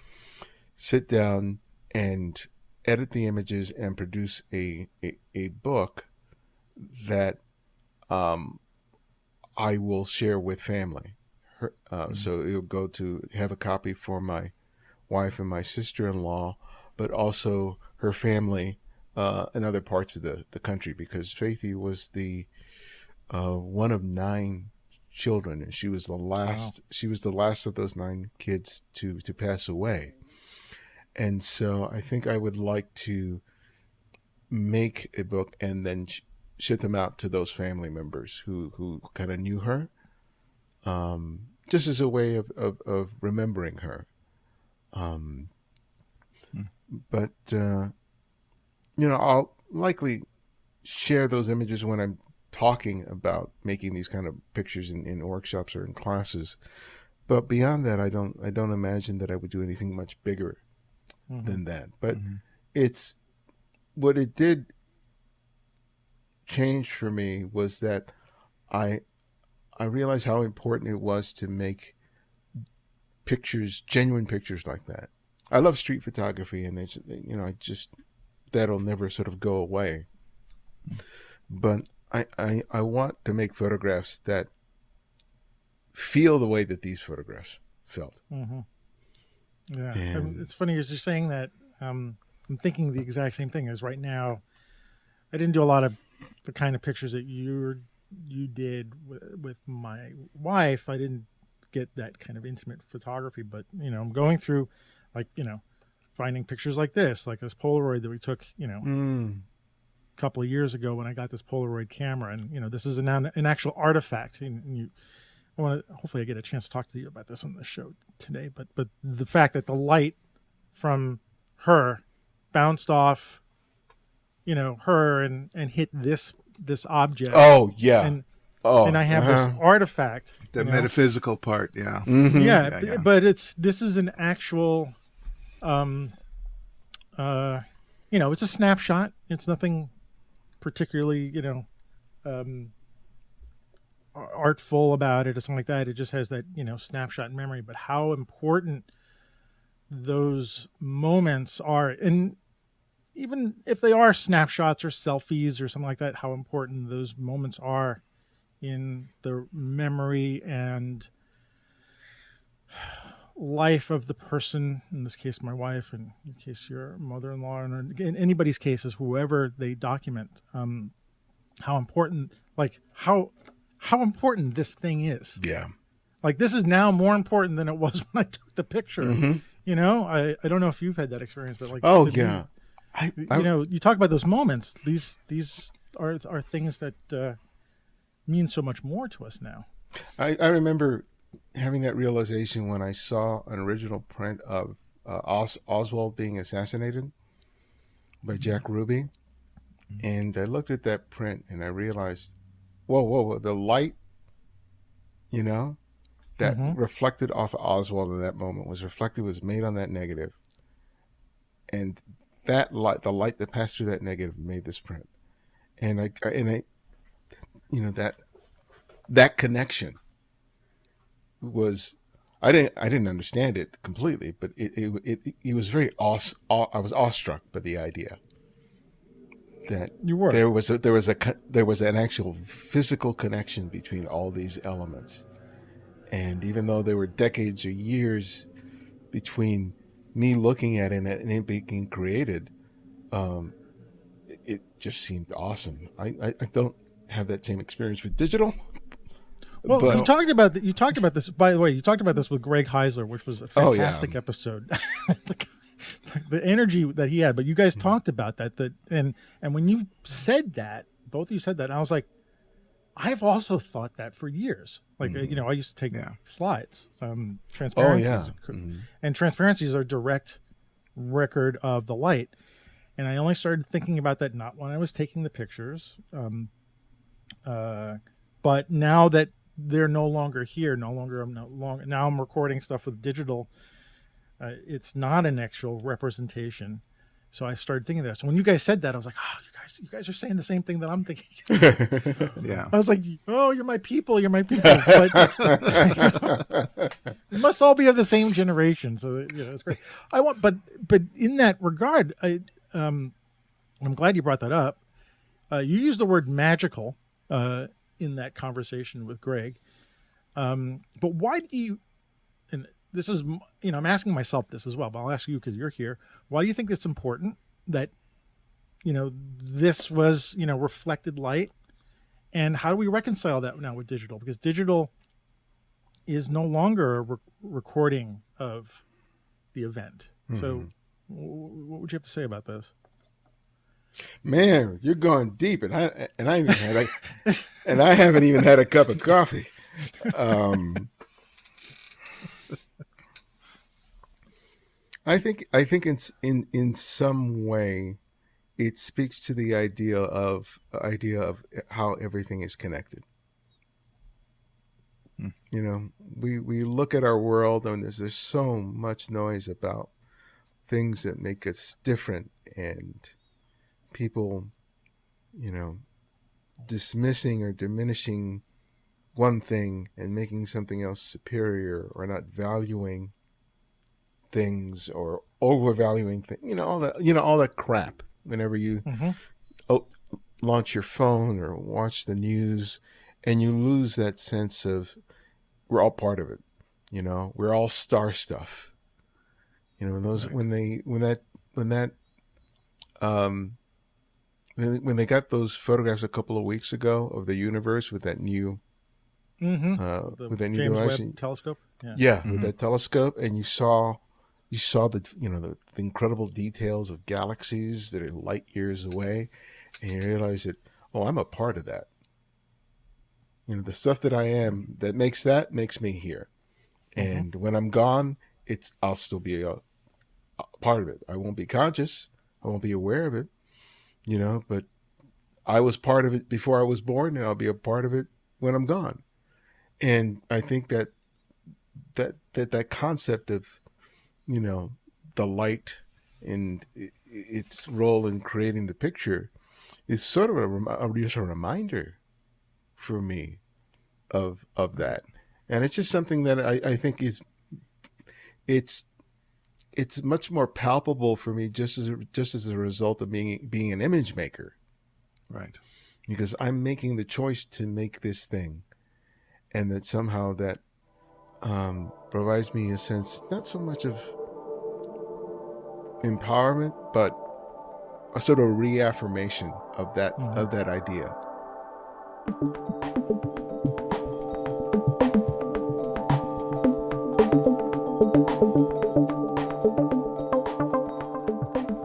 sit down and edit the images and produce a book that I will share with family. So it'll go to have a copy for my wife and my sister-in-law, but also her family in other parts of the country, because Faithy was the one of 9 children, and she was the last. Wow. She was the last of those 9 kids to pass away. And so I think I would like to make a book and then ship them out to those family members who kind of knew her, just as a way of remembering her. But, I'll likely share those images when I'm talking about making these kind of pictures in workshops or in classes. But beyond that, I don't imagine that I would do anything much bigger than that. But it's what it did change for me was that I realized how important it was to make pictures, genuine pictures like that. I love street photography, and it's, that'll never sort of go away. But I want to make photographs that feel the way that these photographs felt. Yeah, and it's funny as you're saying that. I'm thinking the exact same thing as right now. I didn't do a lot of the kind of pictures that you did with my wife. I didn't get that kind of intimate photography, but I'm going through, like, finding pictures like this Polaroid that we took, a couple of years ago when I got this Polaroid camera, and this is an actual artifact. And hopefully I get a chance to talk to you about this on the show today. But the fact that the light from her bounced off, her and hit this object. Oh yeah. And I have this artifact. The metaphysical part, yeah. Mm-hmm. Yeah, but this is an actual, it's a snapshot. It's nothing particularly, artful about it or something like that. It just has that, snapshot in memory. But how important those moments are, and even if they are snapshots or selfies or something like that, how important those moments are in the memory and life of the person, in this case my wife, and in case your mother-in-law, and in anybody's cases, whoever they document, how important, like how important this thing is. Yeah. Like, this is now more important than it was when I took the picture. Mm-hmm. I don't know if you've had that experience, but like, oh yeah, you talk about those moments. These are things that mean so much more to us now. I remember having that realization when I saw an original print of Oswald being assassinated by Jack Ruby, and I looked at that print and I realized, whoa, the light, that reflected off of Oswald in that moment was made on that negative, and that light, the light that passed through that negative, made this print, and I that connection was, I didn't understand it completely, but it was very I was awestruck by the idea that you were. there was an actual physical connection between all these elements, and even though there were decades or years between me looking at it and it being created, it just seemed awesome. I don't have that same experience with digital. Well, you talked about this. By the way, you talked about this with Greg Heisler, which was a fantastic episode. The energy that he had, but you guys talked about that. And when you said that, both of you said that, and I was like, I've also thought that for years. Like, I used to take slides, transparencies, and transparencies are direct record of the light. And I only started thinking about that not when I was taking the pictures, but now that they're no longer here, now I'm recording stuff with digital. It's not an actual representation. So I started thinking that. So when you guys said that, I was like, oh, you guys are saying the same thing that I'm thinking. Yeah. I was like, oh, you're my people. But we must all be of the same generation. So, it's great. But in that regard, I'm glad you brought that up. You used the word magical in that conversation with Greg. But why do you, and this is, I'm asking myself this as well, but I'll ask you because you're here. Why do you think it's important that, this was, reflected light? And how do we reconcile that now with digital? Because digital is no longer a recording of the event. So what would you have to say about this? Man, you're going deep, and I haven't even had a cup of coffee. I think it's in some way it speaks to the idea of how everything is connected. We look at our world and there's so much noise about things that make us different, and people, dismissing or diminishing one thing and making something else superior, or not valuing things or overvaluing things, all that crap. Whenever you launch your phone or watch the news, and you lose that sense of we're all part of it, we're all star stuff. When that um, when they got those photographs a couple of weeks ago of the universe with that new The with that new James device, Webb telescope. Yeah. yeah, with Mm-hmm. that telescope, and you saw the the incredible details of galaxies that are light years away, and you realize that, oh, I'm a part of that. The stuff that I am that makes me here. Mm-hmm. And when I'm gone, I'll still be a part of it. I won't be conscious. I won't be aware of it, but I was part of it before I was born, and I'll be a part of it when I'm gone. And I think that concept of, the light and its role in creating the picture is sort of just a reminder for me of that. And it's just something that I think it's it's much more palpable for me just as a result of being an image maker, Right. because I'm making the choice to make this thing, and that somehow that provides me a sense not so much of empowerment, but a sort of reaffirmation of Mm-hmm. that idea.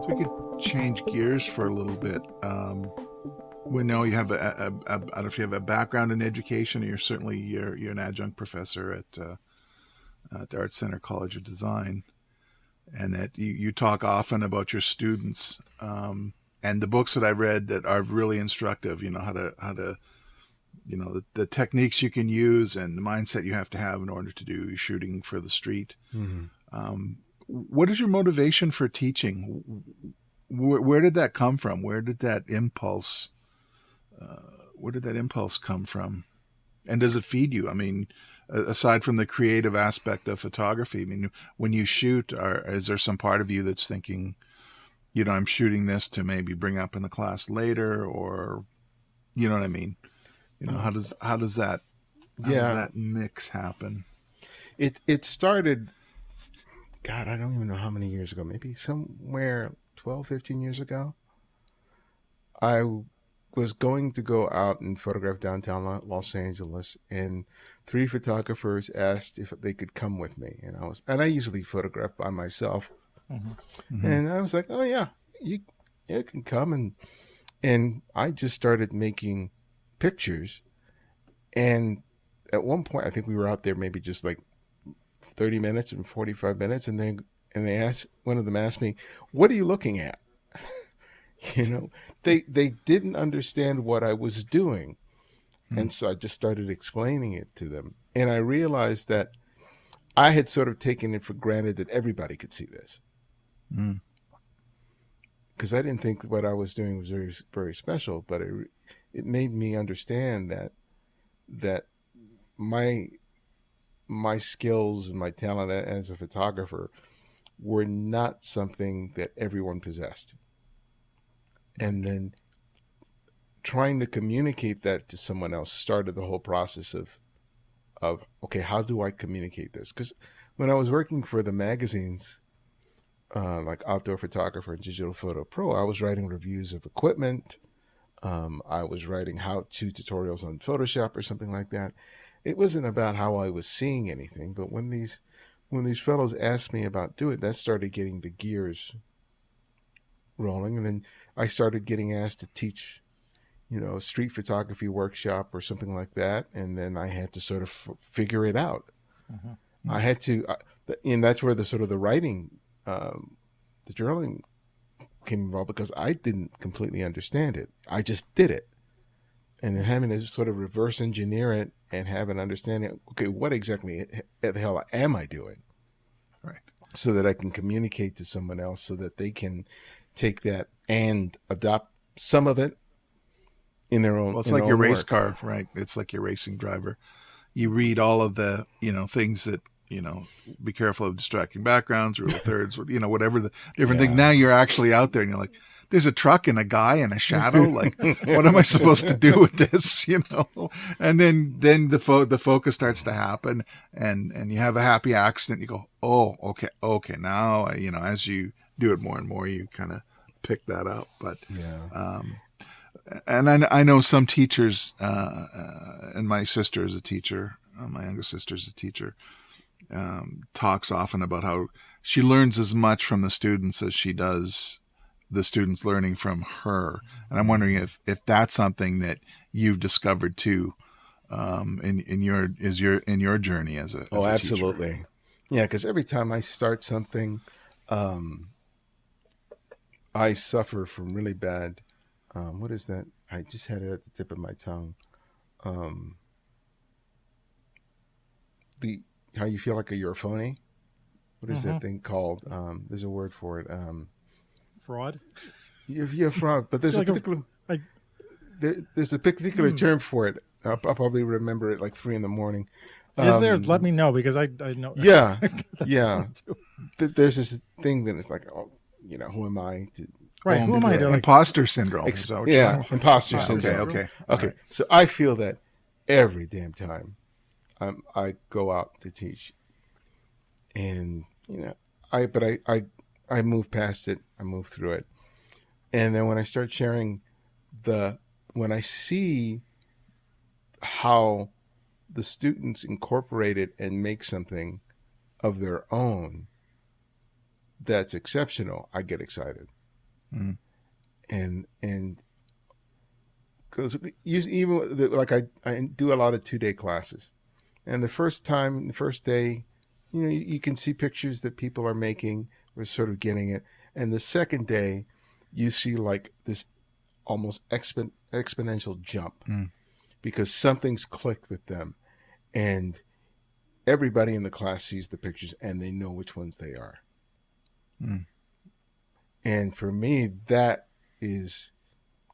So we could change gears for a little bit. We know you have I don't know if you have a background in education. You're an adjunct professor at the Art Center College of Design, and that you talk often about your students, and the books that I read that are really instructive. How to the techniques you can use and the mindset you have to have in order to do shooting for the street. Mm-hmm. What is your motivation for teaching? Where did that come from? Where did that impulse come from? And does it feed you? I mean, aside from the creative aspect of photography, I mean, when you shoot, is there some part of you that's thinking, I'm shooting this to maybe bring up in the class later, or, you know what I mean? How does that mix happen? It started, God, I don't even know how many years ago, maybe somewhere 12, 15 years ago. I was going to go out and photograph downtown Los Angeles, and 3 photographers asked if they could come with me, and I usually photograph by myself, Mm-hmm. Mm-hmm. and I was like, oh yeah, you can come, and I just started making pictures, and at one point I think we were out there maybe just like 30 minutes and 45 minutes, and one of them asked me, what are you looking at? They didn't understand what I was doing. And so I just started explaining it to them. And I realized that I had sort of taken it for granted that everybody could see this. Because I didn't think what I was doing was very, very special, but it made me understand that my skills and my talent as a photographer were not something that everyone possessed. And then trying to communicate that to someone else started the whole process of okay, how do I communicate this? Because when I was working for the magazines, like Outdoor Photographer and Digital Photo Pro, I was writing reviews of equipment. I was writing how-to tutorials on Photoshop or something like that. It wasn't about how I was seeing anything, but when these fellows asked me about doing it, that started getting the gears rolling, and then I started getting asked to teach, a street photography workshop or something like that, and then I had to sort of figure it out. Mm-hmm. I had to, and that's where the sort of the writing, the journaling came involved, because I didn't completely understand it. I just did it, and then having to sort of reverse engineer it and have an understanding. Okay, what exactly the hell am I doing? Right. So that I can communicate to someone else, so that they can take that and adopt some of it in their own. Well, it's like your race car, right? It's like your racing driver. You read all of the, things that, be careful of distracting backgrounds, rule of thirds, whatever the different thing. Now you're actually out there and you're like, there's a truck and a guy and a shadow. Like, what am I supposed to do with this? And then the focus starts to happen, and you have a happy accident. You go, oh, okay. Now, as you do it more and more, you kind of pick that up. But Yeah. And I know some teachers, and my sister is a teacher. My youngest sister is a teacher. Talks often about how she learns as much from the students as she does the students learning from her. And I'm wondering if that's something that you've discovered too, in your journey as a Absolutely. teacher. Yeah, because every time I start something, I suffer from really bad. What is that? I just had it at the tip of my tongue. The How you feel like you're a phony. What is that thing called? There's a word for it. Fraud. Yeah, fraud. But there's Like there's a particular term for it. I'll probably remember it like 3 a.m. Is there? Let me know, because I know. Yeah, yeah. There's this thing that it's like, oh, who am I to? Right. Who am I to? Imposter syndrome. Imposter syndrome. Okay. Right. So I feel that every damn time I go out to teach, and I move past it. I move through it, and then when I start sharing when I see how the students incorporate it and make something of their own that's exceptional, I get excited. Mm. And because even like I do a lot of 2-day classes, and the first day, you can see pictures that people are making. We're sort of getting it. And the second day, you see like this almost exponential jump, because something's clicked with them, and everybody in the class sees the pictures and they know which ones they are. And for me, that is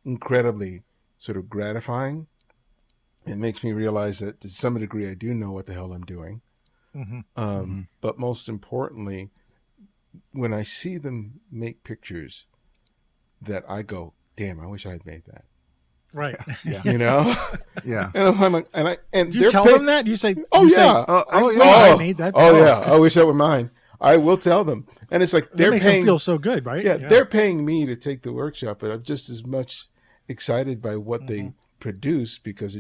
incredibly sort of gratifying. It makes me realize that to some degree I do know what the hell I'm doing. But most importantly, when I see them make pictures that I go, damn, I wish I had made that. Right. Yeah. Yeah. And I'm like, and do you tell them that? You say, yeah. I made that. Yeah. I wish that were mine. I will tell them. And it's like that makes them feel so good, right? Yeah, they're paying me to take the workshop, but I'm just as much excited by what they produce, because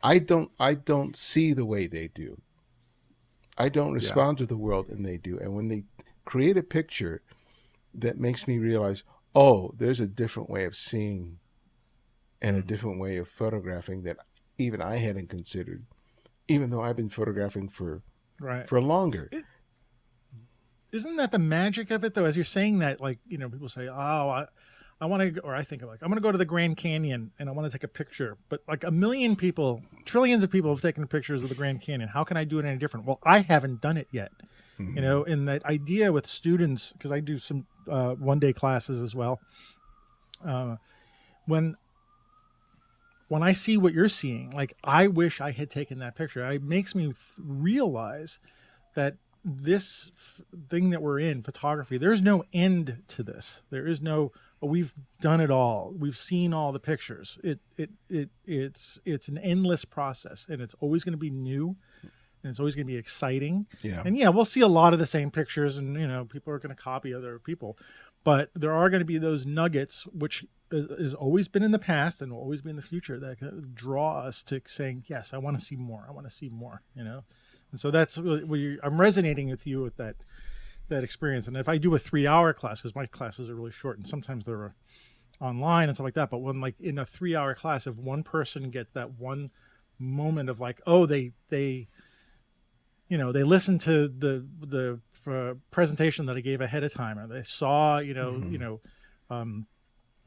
I don't see the way they do. I don't respond to the world, and they do. And when they create a picture that makes me realize, oh, there's a different way of seeing and a different way of photographing that even I hadn't considered, even though I've been photographing for longer. Isn't that the magic of it, though? As you're saying that, like, people say, oh, I want to, or I think like, I'm going to go to the Grand Canyon and I want to take a picture. But like a million people, trillions of people have taken pictures of the Grand Canyon. How can I do it any different? Well, I haven't done it yet. And that idea with students, because I do some 1-day classes as well. When I see what you're seeing, like, I wish I had taken that picture. It makes me realize that this thing that we're in, photography, there's no end to this. There is no, we've done it all. We've seen all the pictures. It's an endless process, and it's always going to be new, and it's always going to be exciting. Yeah. And we'll see a lot of the same pictures, and people are going to copy other people, but there are going to be those nuggets, which has always been in the past and will always be in the future, that draw us to saying, yes, I want to see more. I want to see more, And so that's what I'm resonating with you with that experience. And if I do a 3-hour class, because my classes are really short and sometimes they're online and stuff like that, but when, like, in a 3-hour class, if one person gets that one moment of like, oh, they listened to the presentation that I gave ahead of time, or they saw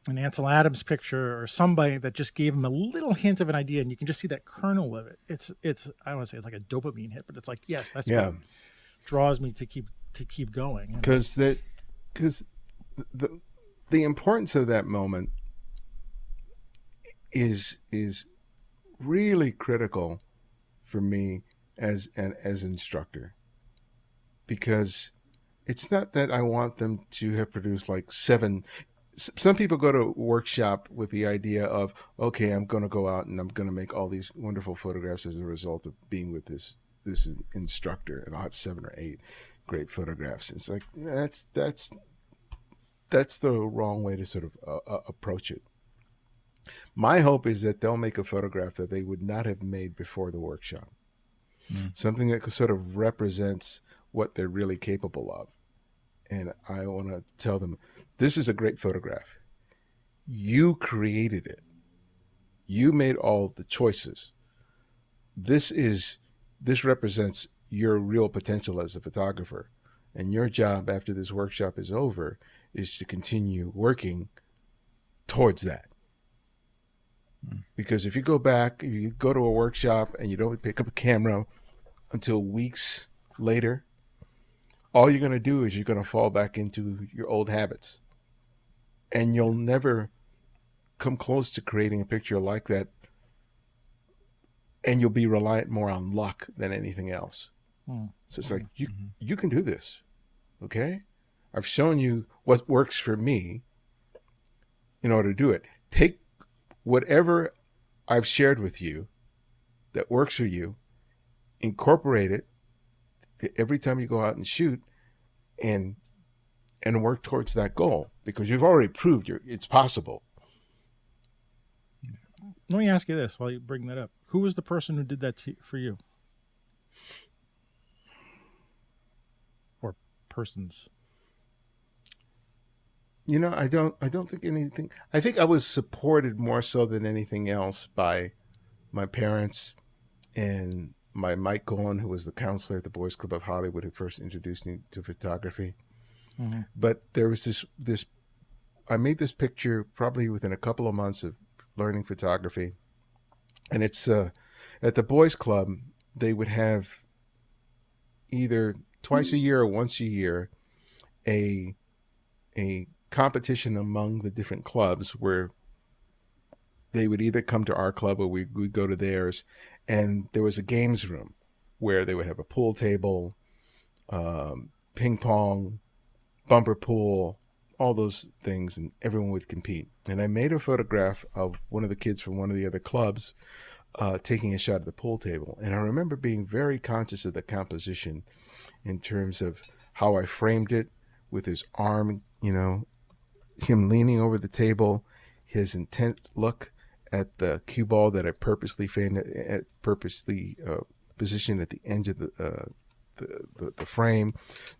an Ansel Adams picture or somebody that just gave them a little hint of an idea, and you can just see that kernel of it. It's I don't want to say it's like a dopamine hit, but it's like, yes, that's what draws me to keep going. Because the importance of that moment is really critical for me as instructor, because it's not that I want them to have produced like 7. Some people go to a workshop with the idea of, okay, I'm going to go out and I'm going to make all these wonderful photographs as a result of being with this instructor, and I'll have 7 or 8 great photographs. It's like, that's that's the wrong way to sort of approach it. My hope is that they'll make a photograph that they would not have made before the workshop. Something that sort of represents what they're really capable of. And I want to tell them, this is a great photograph. You created it. You made all the choices. This represents your real potential as a photographer. And your job after this workshop is over is to continue working towards that. Because if you go back, you go to a workshop and you don't pick up a camera until weeks later, all you're going to do is you're going to fall back into your old habits. And you'll never come close to creating a picture like that. And you'll be reliant more on luck than anything else. So it's like, you can do this. Okay? I've shown you what works for me in order to do it. Take whatever I've shared with you that works for you, incorporate it every time you go out and shoot, and work towards that goal, because you've already proved it's possible. Let me ask you this while you bring that up. Who was the person who did that for you? Or persons? You know, I don't think anything. I think I was supported more so than anything else by my parents and my Mike Golan, who was the counselor at the Boys Club of Hollywood, who first introduced me to photography. But there was this. I made this picture probably within a couple of months of learning photography, and it's at the Boys Club. They would have either twice a year or once a year a competition among the different clubs where they would either come to our club or we would go to theirs, and there was a games room where they would have a pool table, ping pong, bumper pool, all those things, and everyone would compete. And I made a photograph of one of the kids from one of the other clubs taking a shot at the pool table. And I remember being very conscious of the composition in terms of how I framed it, with his arm, him leaning over the table, his intent look at the cue ball that I purposely positioned at the end of the frame,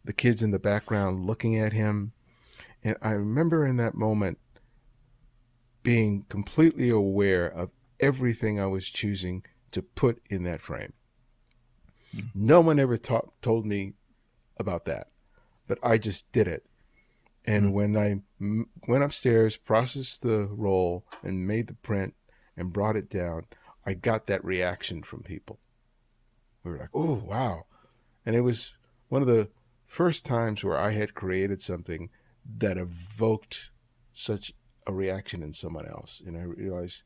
the kids in the background looking at him. And I remember in that moment being completely aware of everything I was choosing to put in that frame. No one ever told me about that, but I just did it. And when I went upstairs, processed the roll, and made the print and brought it down, I got that reaction from people. We were like, oh, wow. And it was one of the first times where I had created something that evoked such a reaction in someone else. And I realized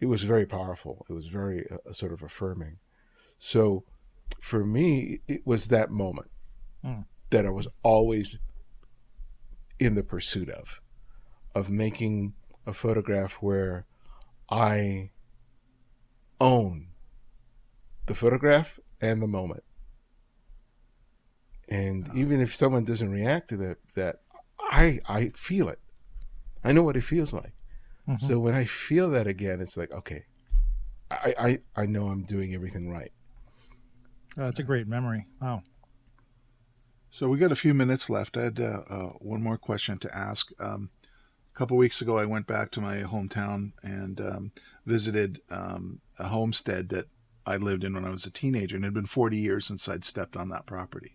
it was very powerful. It was very sort of affirming. So for me, it was that moment that I was always in the pursuit of making a photograph where I own the photograph and the moment. And even if someone doesn't react to that I feel it. I know what it feels like. So when I feel that again, it's like, okay, I know I'm doing everything right. That's a great memory. Wow. So we got a few minutes left. I had one more question to ask. A couple of weeks ago, I went back to my hometown and visited a homestead that I lived in when I was a teenager, and it had been 40 years since I'd stepped on that property.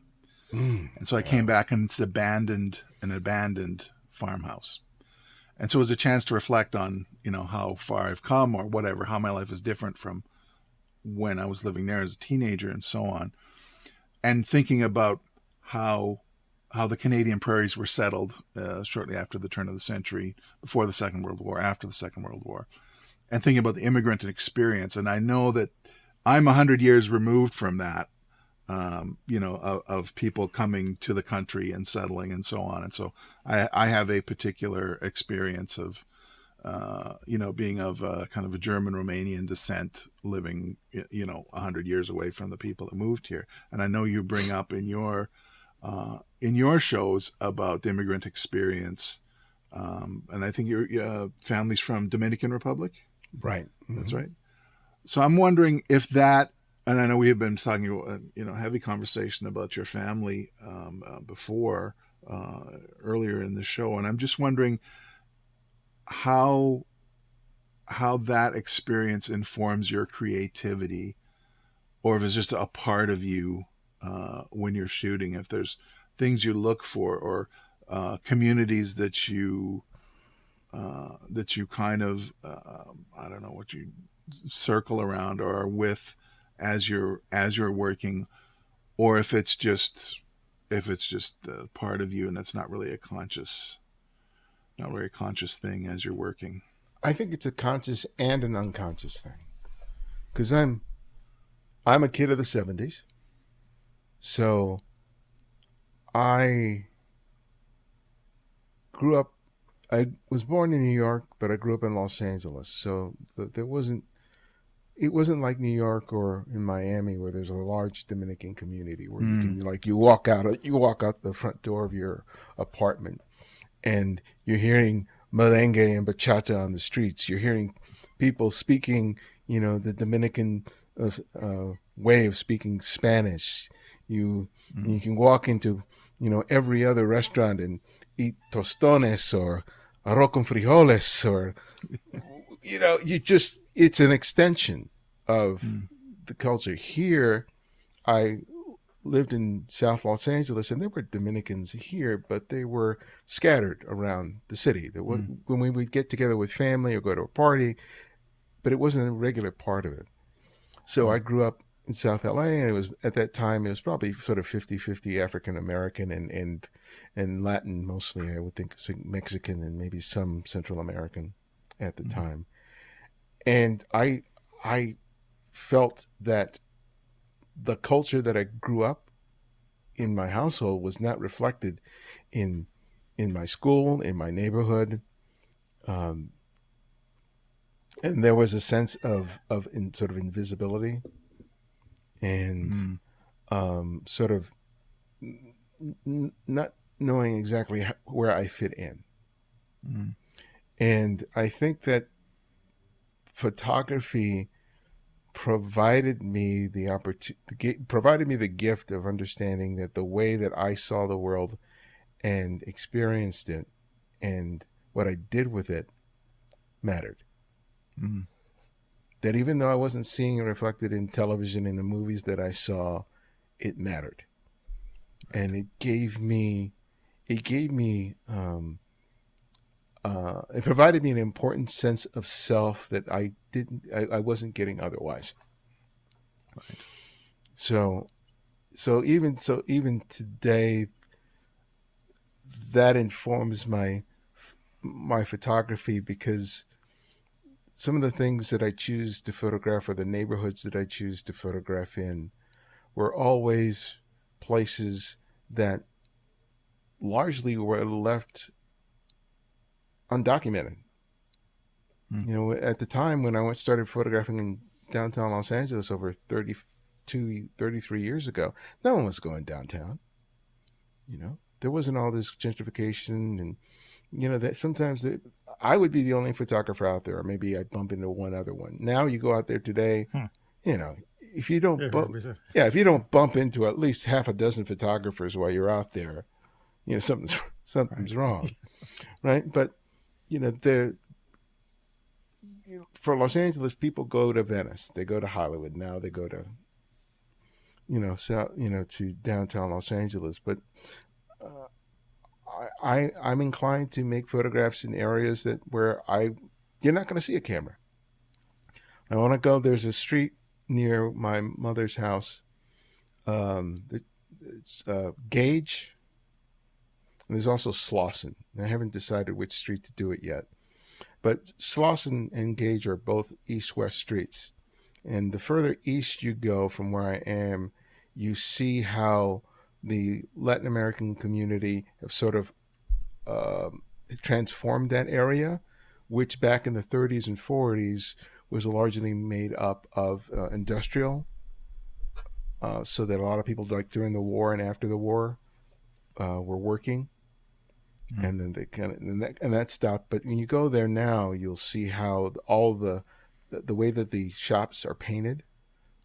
And so I came back, and it's an abandoned farmhouse. And so it was a chance to reflect on, how far I've come or whatever, how my life is different from when I was living there as a teenager and so on. And thinking about how the Canadian prairies were settled shortly after the turn of the century, before the Second World War, after the Second World War, and thinking about the immigrant experience. And I know that I'm 100 years removed from that, of people coming to the country and settling and so on. And so I have a particular experience of, being of kind of a German-Romanian descent, living, 100 years away from the people that moved here. And I know you bring up in your shows about the immigrant experience And I think your family's from Dominican Republic. Right. Mm-hmm. That's right. So I'm wondering if that, and I know we have been talking, heavy conversation about your family before, earlier in the show, and I'm just wondering how that experience informs your creativity, or if it's just a part of you when you're shooting. If there's things you look for, or communities that you kind of I don't know what you circle around or are with as you're working, or if it's just a part of you and it's not really a conscious thing as you're working. I think it's a conscious and an unconscious thing, because I'm a kid of the 70s, so I grew up. I was born in New York, but I grew up in Los Angeles. So it wasn't like New York or in Miami, where there's a large Dominican community where you can, like, you walk out the front door of your apartment and you're hearing merengue and bachata on the streets. You're hearing people speaking, the Dominican way of speaking Spanish. You can walk into, every other restaurant and eat tostones or arroz con frijoles, or, it's an extension of the culture. Here, I lived in South Los Angeles, and there were Dominicans here, but they were scattered around the city. When we would get together with family or go to a party, but it wasn't a regular part of it. So I grew up in South LA, and at that time it was probably sort of 50-50 African American and Latin mostly. I would think Mexican and maybe some Central American at the time. And I felt that the culture that I grew up in my household was not reflected in my school, in my neighborhood. And there was a sense of sort of invisibility and sort of not knowing exactly where I fit in. And I think that photography provided me the gift of understanding that the way that I saw the world and experienced it and what I did with it mattered. That even though I wasn't seeing it reflected in television, in the movies that I saw, it mattered. And it provided me an important sense of self that I wasn't getting otherwise. Right. So even today, that informs my photography, because some of the things that I choose to photograph, or the neighborhoods that I choose to photograph in, were always places that largely were left undocumented. At the time when I started photographing in downtown Los Angeles over 33 years ago, no one was going downtown. There wasn't all this gentrification, and that sometimes I would be the only photographer out there, or maybe I'd bump into one other one. Now you go out there today, if you don't if you don't bump into at least half a dozen photographers while you're out there, something's wrong, right? But for Los Angeles, people go to Venice, they go to Hollywood, now they go to to downtown Los Angeles. But I'm inclined to make photographs in areas where you're not going to see a camera. I want to go. There's a street near my mother's house. It's Gage, and there's also Slauson. I haven't decided which street to do it yet. But Slauson and Gage are both east-west streets. And the further east you go from where I am, you see how the Latin American community have sort of transformed that area, which back in the 30s and 40s was largely made up of industrial. So that a lot of people, like during the war and after the war, were working. and then they kind of and that stopped. But when you go there now, you'll see how all the way that the shops are painted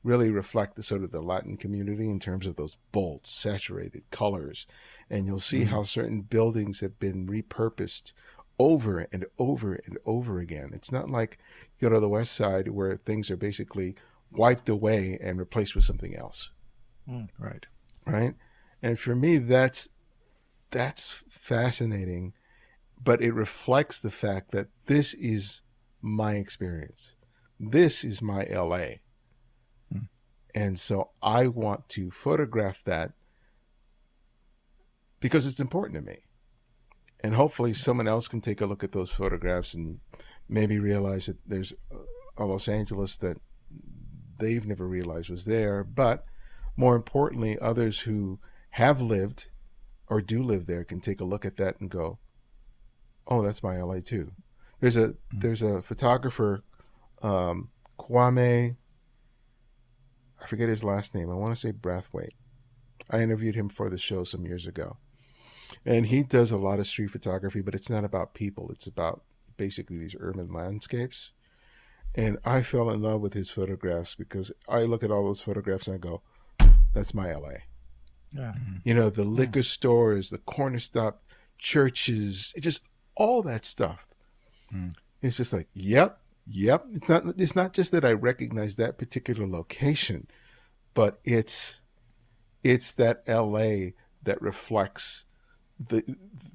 really reflect the sort of the Latin community in terms of those bold, saturated colors. And you'll see how certain buildings have been repurposed over and over and over again. It's not like you go to the West Side where things are basically wiped away and replaced with something else. Right. Right. And for me, that's fascinating, but it reflects the fact that this is my experience. This is my LA. And so I want to photograph that because it's important to me. And hopefully someone else can take a look at those photographs and maybe realize that there's a Los Angeles that they've never realized was there. But more importantly, others who have lived or do live there can take a look at that and go, oh, that's my LA too. There's a photographer, Kwame, I forget his last name. I want to say Brathwaite. I interviewed him for the show some years ago. And he does a lot of street photography, but it's not about people. It's about basically these urban landscapes. And I fell in love with his photographs because I look at all those photographs and I go, that's my LA. Yeah. You know, the liquor stores, the corner stop churches, just all that stuff. It's just like, yep. It's not just that I recognize that particular location, but it's that LA that reflects the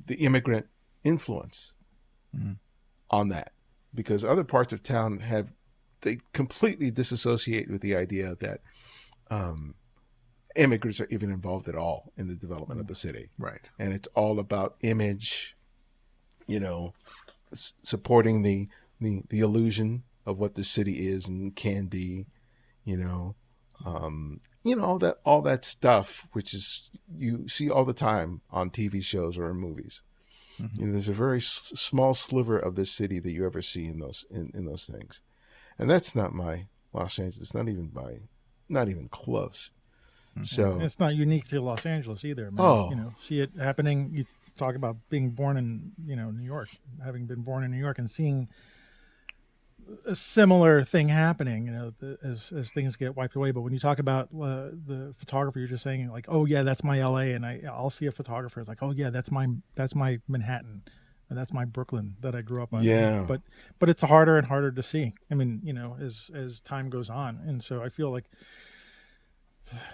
immigrant influence on that. Because other parts of town they completely disassociate with the idea that immigrants are even involved at all in the development of the city. Right. And it's all about image, supporting the illusion of what the city is and can be, all that stuff, which is you see all the time on TV shows or in movies. There's a very small sliver of this city that you ever see in those things, and that's not my Los Angeles. Not even close. So and it's not unique to Los Angeles either. Man. See it happening. You talk about being born in New York, having been born in New York, and seeing a similar thing happening, as things get wiped away. But when you talk about the photographer, you're just saying like, oh yeah, that's my LA, and I'll see a photographer. It's like, oh yeah, that's my Manhattan, and that's my Brooklyn that I grew up on. Yeah. But it's harder and harder to see. I mean, as time goes on, and so I feel like,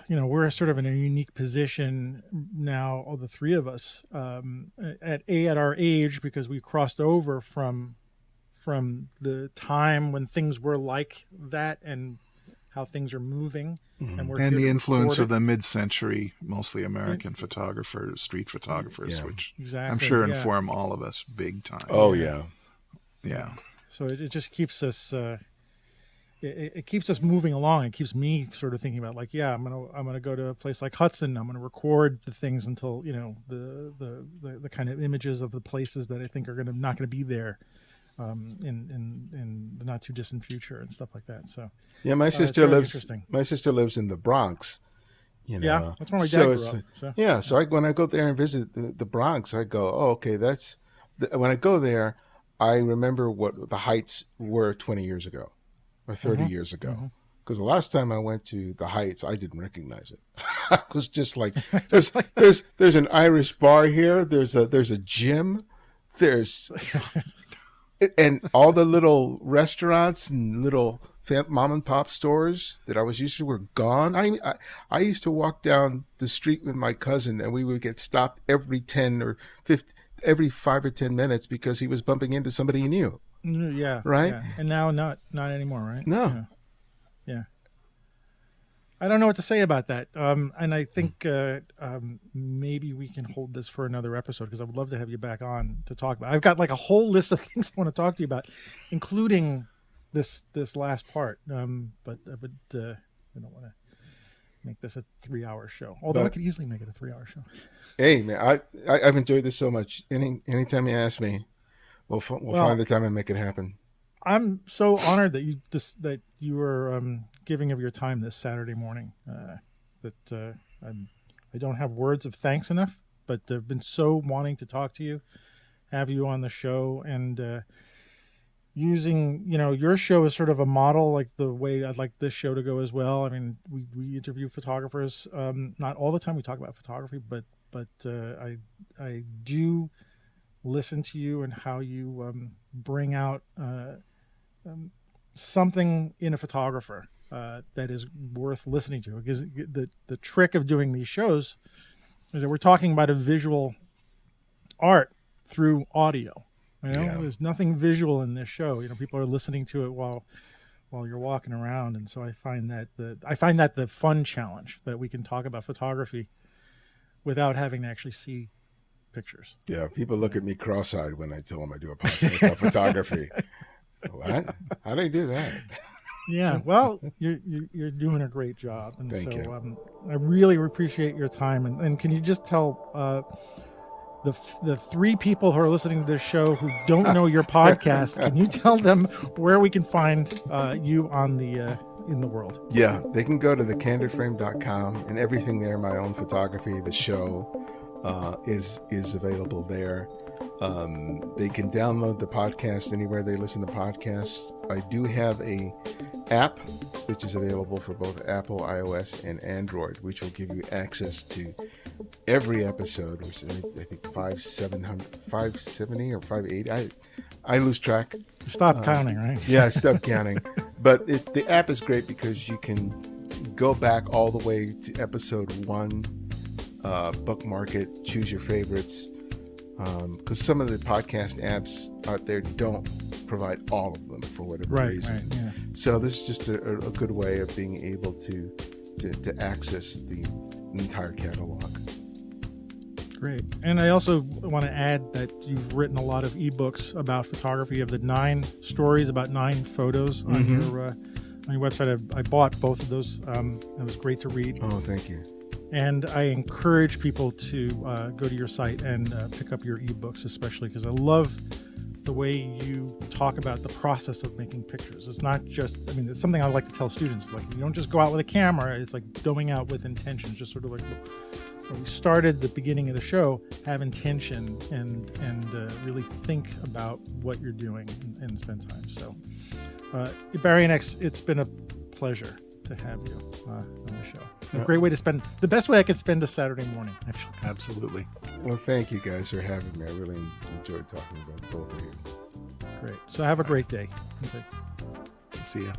we're sort of in a unique position now, all the three of us, at our age, because we crossed over from the time when things were like that and how things are moving. And the influence of the mid-century, mostly American photographers, street photographers, which I'm sure inform all of us big time. Oh, yeah. Yeah. So it just keeps us... It keeps us moving along. It keeps me sort of thinking about like, yeah, I'm gonna go to a place like Hudson. I'm gonna record the things until the kind of images of the places that I think are not gonna be there in the not too distant future and stuff like that. So yeah, my sister lives in the Bronx. Yeah, that's where my dad grew up. So when I go there and visit the Bronx, I go, oh, okay, when I go there, I remember what the Heights were 20 years ago. Or 30 years ago, because the last time I went to the Heights, I didn't recognize it. I was just like, there's an Irish bar here. There's a gym. And all the little restaurants and little mom and pop stores that I was used to were gone. I used to walk down the street with my cousin, and we would get stopped every 5 or 10 minutes because he was bumping into somebody he knew. Yeah. Right. Yeah. And now not anymore, right? No. Yeah. I don't know what to say about that. And I think maybe we can hold this for another episode, because I would love to have you back on to talk about. I've got like a whole list of things I want to talk to you about, including this last part. But I don't want to make this a 3-hour show. Although I could easily make it a 3-hour show. Hey man, I've enjoyed this so much. Anytime you ask me, we'll find the time and make it happen. I'm so honored that you were giving of your time this Saturday morning. I don't have words of thanks enough but I've been so wanting to talk to you, have you on the show, and using, your show is sort of a model, like the way I'd like this show to go as well. I mean, we interview photographers, not all the time we talk about photography, but I do listen to you and how you bring out something in a photographer that is worth listening to. Because the trick of doing these shows is that we're talking about a visual art through audio. There's nothing visual in this show. People are listening to it while you're walking around, and so I find that the fun challenge, that we can talk about photography without having to actually see pictures. Yeah, people look at me cross-eyed when I tell them I do a podcast on photography. What? How do I do that? Yeah, well, you're doing a great job, and Thank you. I really appreciate your time. And can you just tell the three people who are listening to this show who don't know your podcast, can you tell them where we can find you on the in the world? Yeah, they can go to thecandidframe.com, and everything there, my own photography, the show, is available there. They can download the podcast anywhere they listen to podcasts. I do have a app which is available for both Apple, iOS, and Android, which will give you access to every episode, which is, I think 570 or 580. I lose track. Stop counting, right? Yeah, I stopped counting. But the app is great because you can go back all the way to episode 1, bookmark it, choose your favorites. Because some of the podcast apps out there don't provide all of them for whatever reason. Right, yeah. So this is just a good way of being able to access the entire catalog. Great. And I also want to add that you've written a lot of ebooks about photography. Of the 9 stories about 9 photos on your website. I bought both of those. It was great to read. Oh, thank you. And I encourage people to go to your site and pick up your ebooks, especially because I love the way you talk about the process of making pictures. It's not just, it's something I like to tell students, like, you don't just go out with a camera. It's like going out with intention, just sort of like when we started the beginning of the show, have intention and really think about what you're doing and spend time. So, Ibarionex, it's been a pleasure to have you on the show. A great way to spend, the best way I could spend a Saturday morning, actually. Absolutely. Well, thank you guys for having me. I really enjoyed talking about both of you. Great. So have a great day. See ya.